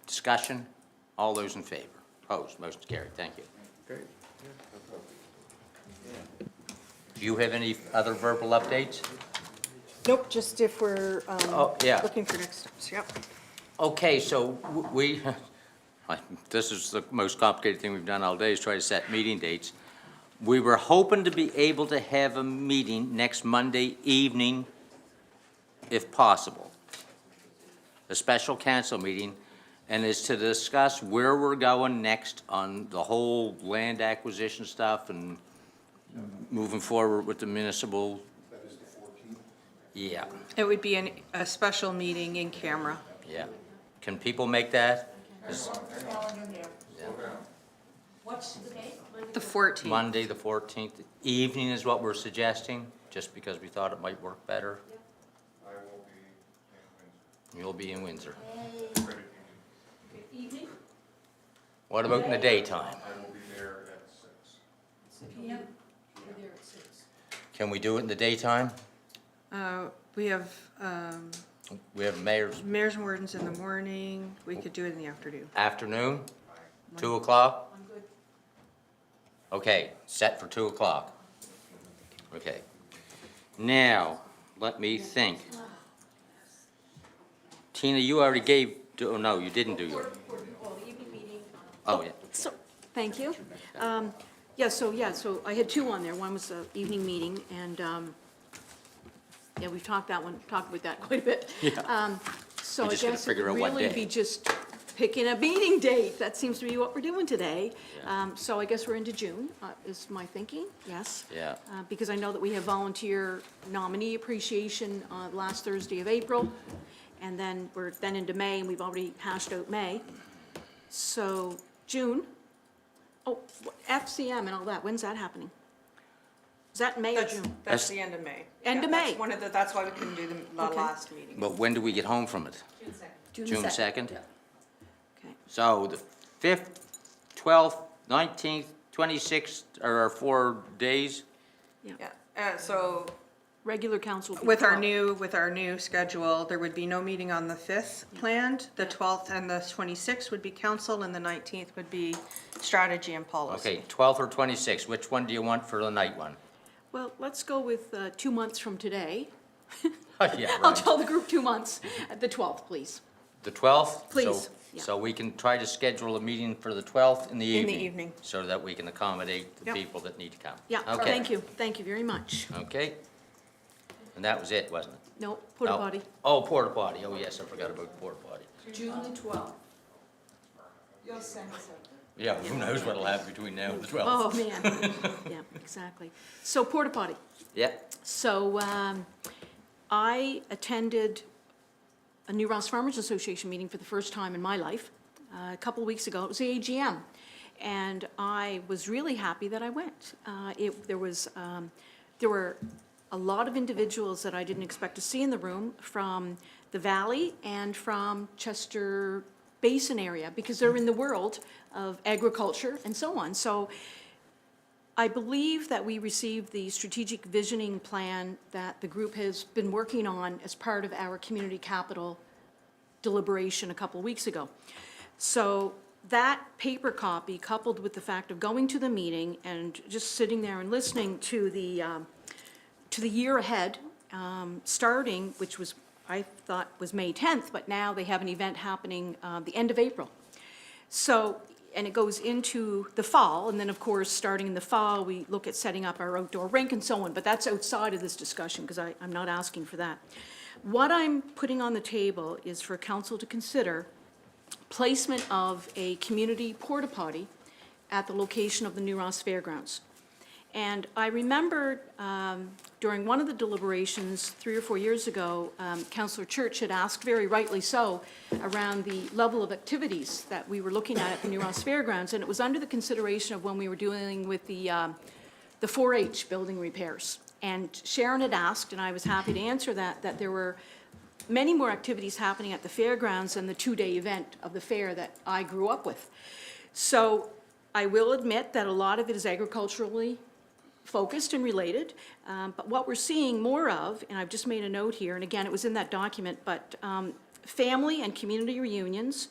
Discussion? All those in favor? Opposed? Motion's carried. Thank you. Great. Do you have any other verbal updates? Nope, just if we're Oh, yeah. looking for next steps, yep. Okay, so we, this is the most complicated thing we've done all day, is try to set meeting dates. We were hoping to be able to have a meeting next Monday evening, if possible. A special council meeting, and is to discuss where we're going next on the whole land acquisition stuff and, moving forward with the municipal, That is the 14th. yeah, It would be a special meeting in camera. yeah. Can people make that? What's the date? The 14th. Monday, the 14th, evening is what we're suggesting, just because we thought it might work better. I will be in Windsor. You'll be in Windsor. Credit union. Evening? What about in the daytime? I will be there at 6. PM? You're there at 6. Can we do it in the daytime? We have We have mayor's Mayor's and Wardens in the morning. We could do it in the afternoon. afternoon, 2 o'clock? I'm good. Okay, set for 2 o'clock. Okay. Now, let me think. Tina, you already gave, oh, no, you didn't do your, Well, the evening meeting. oh, yeah. So, thank you. So I had two on there. One was the evening meeting, and, yeah, we've talked about that quite a bit. Yeah. So We I just gotta guess it figure would out what really day. be just picking a meeting date. That seems to be what we're doing today. Yeah. So I guess we're into June, is my thinking, yes. Yeah. Because I know that we have volunteer nominee appreciation last Thursday of April, and then we're then into May, and we've already hashed out May. So June, FCM and all that, when's that happening? Is that May or June? That's the end of May. End of Yeah, that's May. one of that's why we couldn't do the Okay. last meeting. But when do we get home from it? June 2nd? Okay. So the 5th, 12th, 19th, 26th are our 4 days? Yeah, so Regular council. will be with our 12. new schedule, there would be no meeting on the 5th planned. The 12th and the 26th would be council, and the 19th would be strategy and policy. Okay, 12th or 26th, which one do you want for the night one? Well, let's go with 2 months from today. Yeah, I'll right. tell the group 2 months, the 12th, please. The 12th? Please, yeah. So we can try to schedule a meeting for the 12th in the In the evening? evening. So that we can accommodate the Yep. people that need to come? Yeah, Okay. thank you very much. Okay. And that was it, wasn't it? No, porta Oh. potty. Oh, porta potty, oh yes, I forgot about porta potty. June the 12th. You'll send us Yeah, who knows what'll happen between now and the 12th? Oh, man. Yeah, exactly. So porta potty. Yeah, So I attended a New Ross Farmers Association meeting for the first time in my life a couple weeks ago. It was the AGM, and I was really happy that I went. There were a lot of individuals that I didn't expect to see in the room from the Valley and from Chester Basin area, because they're in the world of agriculture and so on. So I believe that we received the strategic visioning plan that the group has been working on as part of our community capital deliberation a couple of weeks ago. So that paper copy, coupled with the fact of going to the meeting and just sitting there and listening to the year ahead, starting, which was, I thought was May 10th, but now they have an event happening the end of April. So, and it goes into the fall, and then, of course, starting in the fall, we look at setting up our outdoor rink and so on, but that's outside of this discussion, because I'm not asking for that. What I'm putting on the table is for council to consider placement of a community porta potty at the location of the New Ross Fairgrounds. And I remember during one of the deliberations 3 or 4 years ago, Councillor Church had asked, very rightly so, around the level of activities that we were looking at the New Ross Fairgrounds, and it was under the consideration of when we were dealing with the 4-H building repairs. And Sharon had asked, and I was happy to answer that there were many more activities happening at the fairgrounds than the 2-day event of the fair that I grew up with. So I will admit that a lot of it is agriculturally focused and related, but what we're seeing more of, and I've just made a note here, and again, it was in that document, but family and community reunions.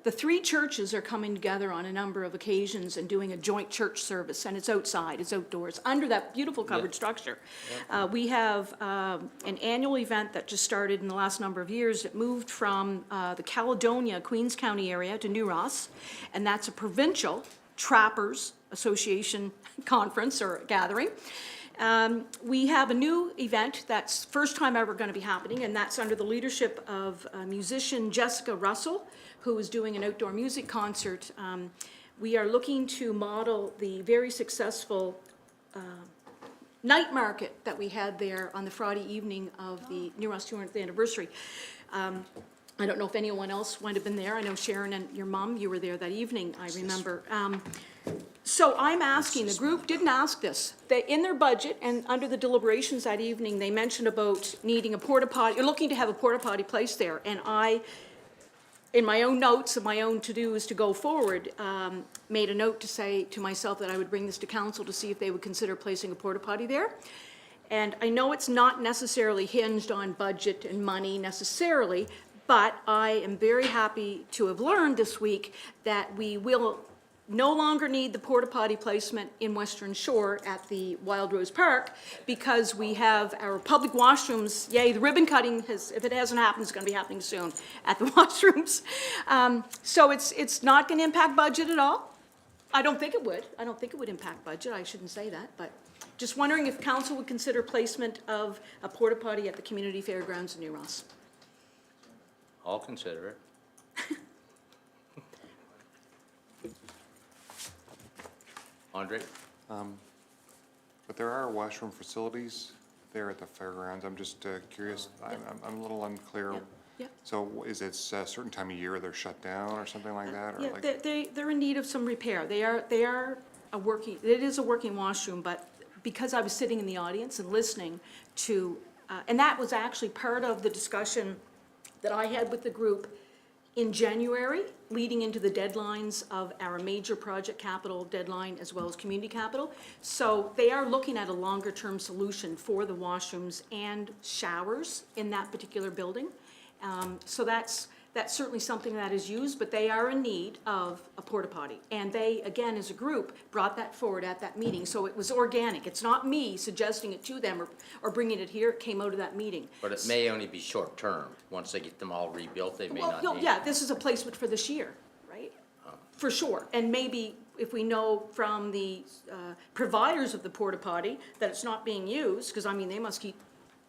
The 3 churches are coming together on a number of occasions and doing a joint church service, and it's outside, it's outdoors, under that beautiful covered structure. We have an annual event that just started in the last number of years. It moved from the Caledonia, Queens County area to New Ross, and that's a provincial Trappers Association conference or gathering. We have a new event that's first time ever going to be happening, and that's under the leadership of musician Jessica Russell, who is doing an outdoor music concert. We are looking to model the very successful night market that we had there on the Friday evening of the New Ross 200th anniversary. I don't know if anyone else might have been there. I know Sharon and your mom, you were there that evening, I remember. So I'm asking, the group didn't ask this. They, in their budget and under the deliberations that evening, they mentioned about needing a porta potty, or looking to have a porta potty placed there. And I, in my own notes and my own to-dos to go forward, made a note to say to myself that I would bring this to council to see if they would consider placing a porta potty there. And I know it's not necessarily hinged on budget and money necessarily, but I am very happy to have learned this week that we will no longer need the porta potty placement in Western Shore at the Wild Rose Park, because we have our public washrooms. Yay, the ribbon cutting has, if it hasn't happened, it's gonna be happening soon at the washrooms. So it's not gonna impact budget at all. I don't think it would. I don't think it would impact budget. I shouldn't say that, but just wondering if council would consider placement of a porta potty at the community fairgrounds in New Ross. I'll consider it. Andre? But there are washroom facilities there at the fairgrounds. I'm just curious, I'm a little unclear. Yeah. So is it a certain time of year they're shut down or something like that? Or Yeah, like? they're in need of some repair. They are it is a working washroom, but because I was sitting in the audience and listening to, and that was actually part of the discussion that I had with the group in January, leading into the deadlines of our major project capital deadline as well as community capital. So they are looking at a longer-term solution for the washrooms and showers in that particular building. So that's certainly something that is used, but they are in need of a porta potty. And they, again, as a group, brought that forward at that meeting. So it was organic. It's not me suggesting it to them or bringing it here. It came out of that meeting. But it may only be short-term. Once they get them all rebuilt, they may not need. Yeah, this is a placement for this year, right? For sure. And maybe if we know from the providers of the porta potty that it's not being used, because I mean, they must keep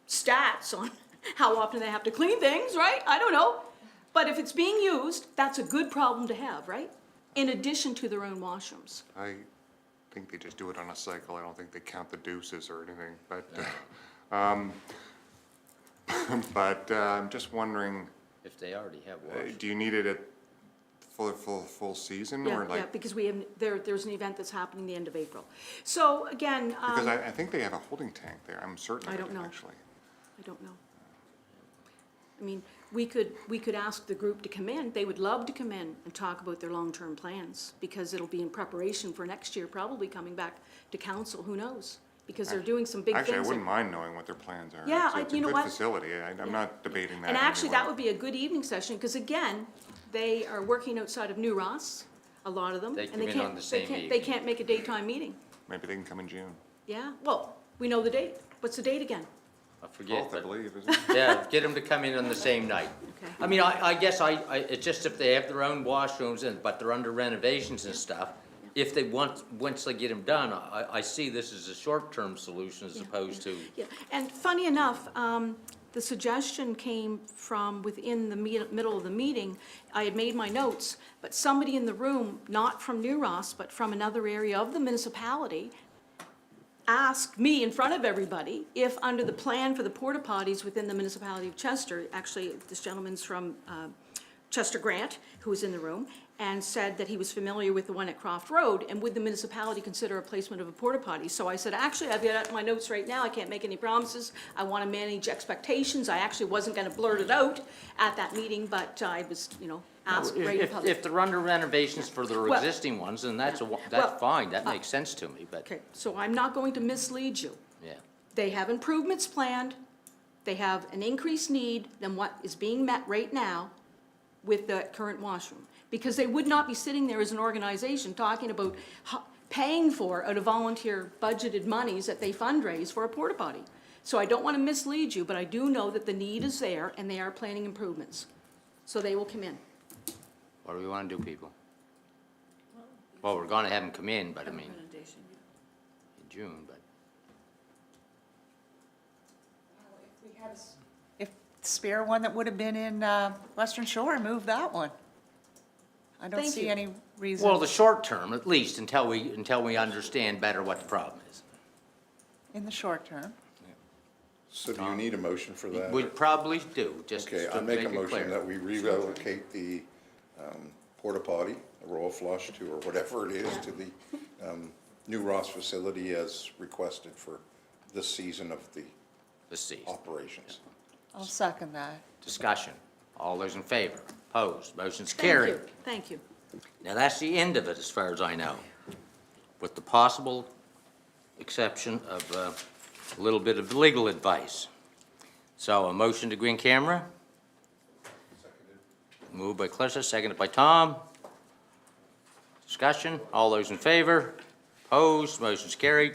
stats on how often they have to clean things, right? I don't know. But if it's being used, that's a good problem to have, right? In addition to their own washrooms. I think they just do it on a cycle. I don't think they count the deuces or anything, but, I'm just wondering, If they already have wash. do you need it at full season or Yeah, like? because we have, there's an event that's happening the end of April. So again, Because I think they have a holding tank there. I'm certain I of don't it, know. actually. I don't know. I mean, we could ask the group to come in. They would love to come in and talk about their long-term plans, because it'll be in preparation for next year, probably coming back to council, who knows? Because they're doing some big things. Actually, I wouldn't mind knowing what their plans are. Yeah, It's you know a what? good facility. I'm not debating that. And in any actually, that way. would be a good evening session, because again, they are working outside of New Ross, a lot of them. They and come in can't- on the same They evening. can't make a daytime meeting. Maybe they can come in June. Yeah, well, we know the date. What's the date again? I forget, 12th, I but, believe, isn't it? yeah, get them to come in on the same night. Okay. I mean, I guess it's just if they have their own washrooms but they're under renovations and stuff, if they once they get them done, I see this as a short-term solution as opposed to. Yeah, and funny enough, the suggestion came from within the middle of the meeting. I had made my notes, but somebody in the room, not from New Ross, but from another area of the municipality, asked me in front of everybody if under the plan for the porta potties within the municipality of Chester, actually, this gentleman's from Chester Grant, who was in the room, and said that he was familiar with the one at Croft Road, and would the municipality consider a placement of a porta potty? So I said, actually, I've got my notes right now, I can't make any promises, I want to manage expectations. I actually wasn't going to blurt it out at that meeting, but I was, asked right in public. If they're under renovations for their Well, existing ones, then that's Well, fine, that makes sense to me, but, Okay, so I'm not going to mislead you. yeah. They have improvements planned, they have an increased need than what is being met right now with the current washroom. Because they would not be sitting there as an organization talking about paying for out of volunteer budgeted monies that they fundraise for a porta potty. So I don't want to mislead you, but I do know that the need is there and they are planning improvements. So they will come in. What do we want to do, people? Well, we're going to have them come in, but I mean, in June, but. If spare one that would have been in Western Shore, move that one. I don't Thank see you. any reason. Well, the short term, at least, until we understand better what the problem is. in the short term. So do you need a motion for that? We probably do, just Okay, to I make a it motion clear. that we relocate the porta potty, the Royal Flush to, or whatever it is, to the new Ross facility as requested for this season of the Let's see. operations. I'll second that. Discussion. All those in favor? Opposed? Motion's Thank carried. you, thank you. Now, that's the end of it, as far as I know, with the possible exception of a little bit of legal advice. So a motion to go in camera? Moved by Clarissa, seconded by Tom. Discussion, all those in favor? Opposed, motion's carried.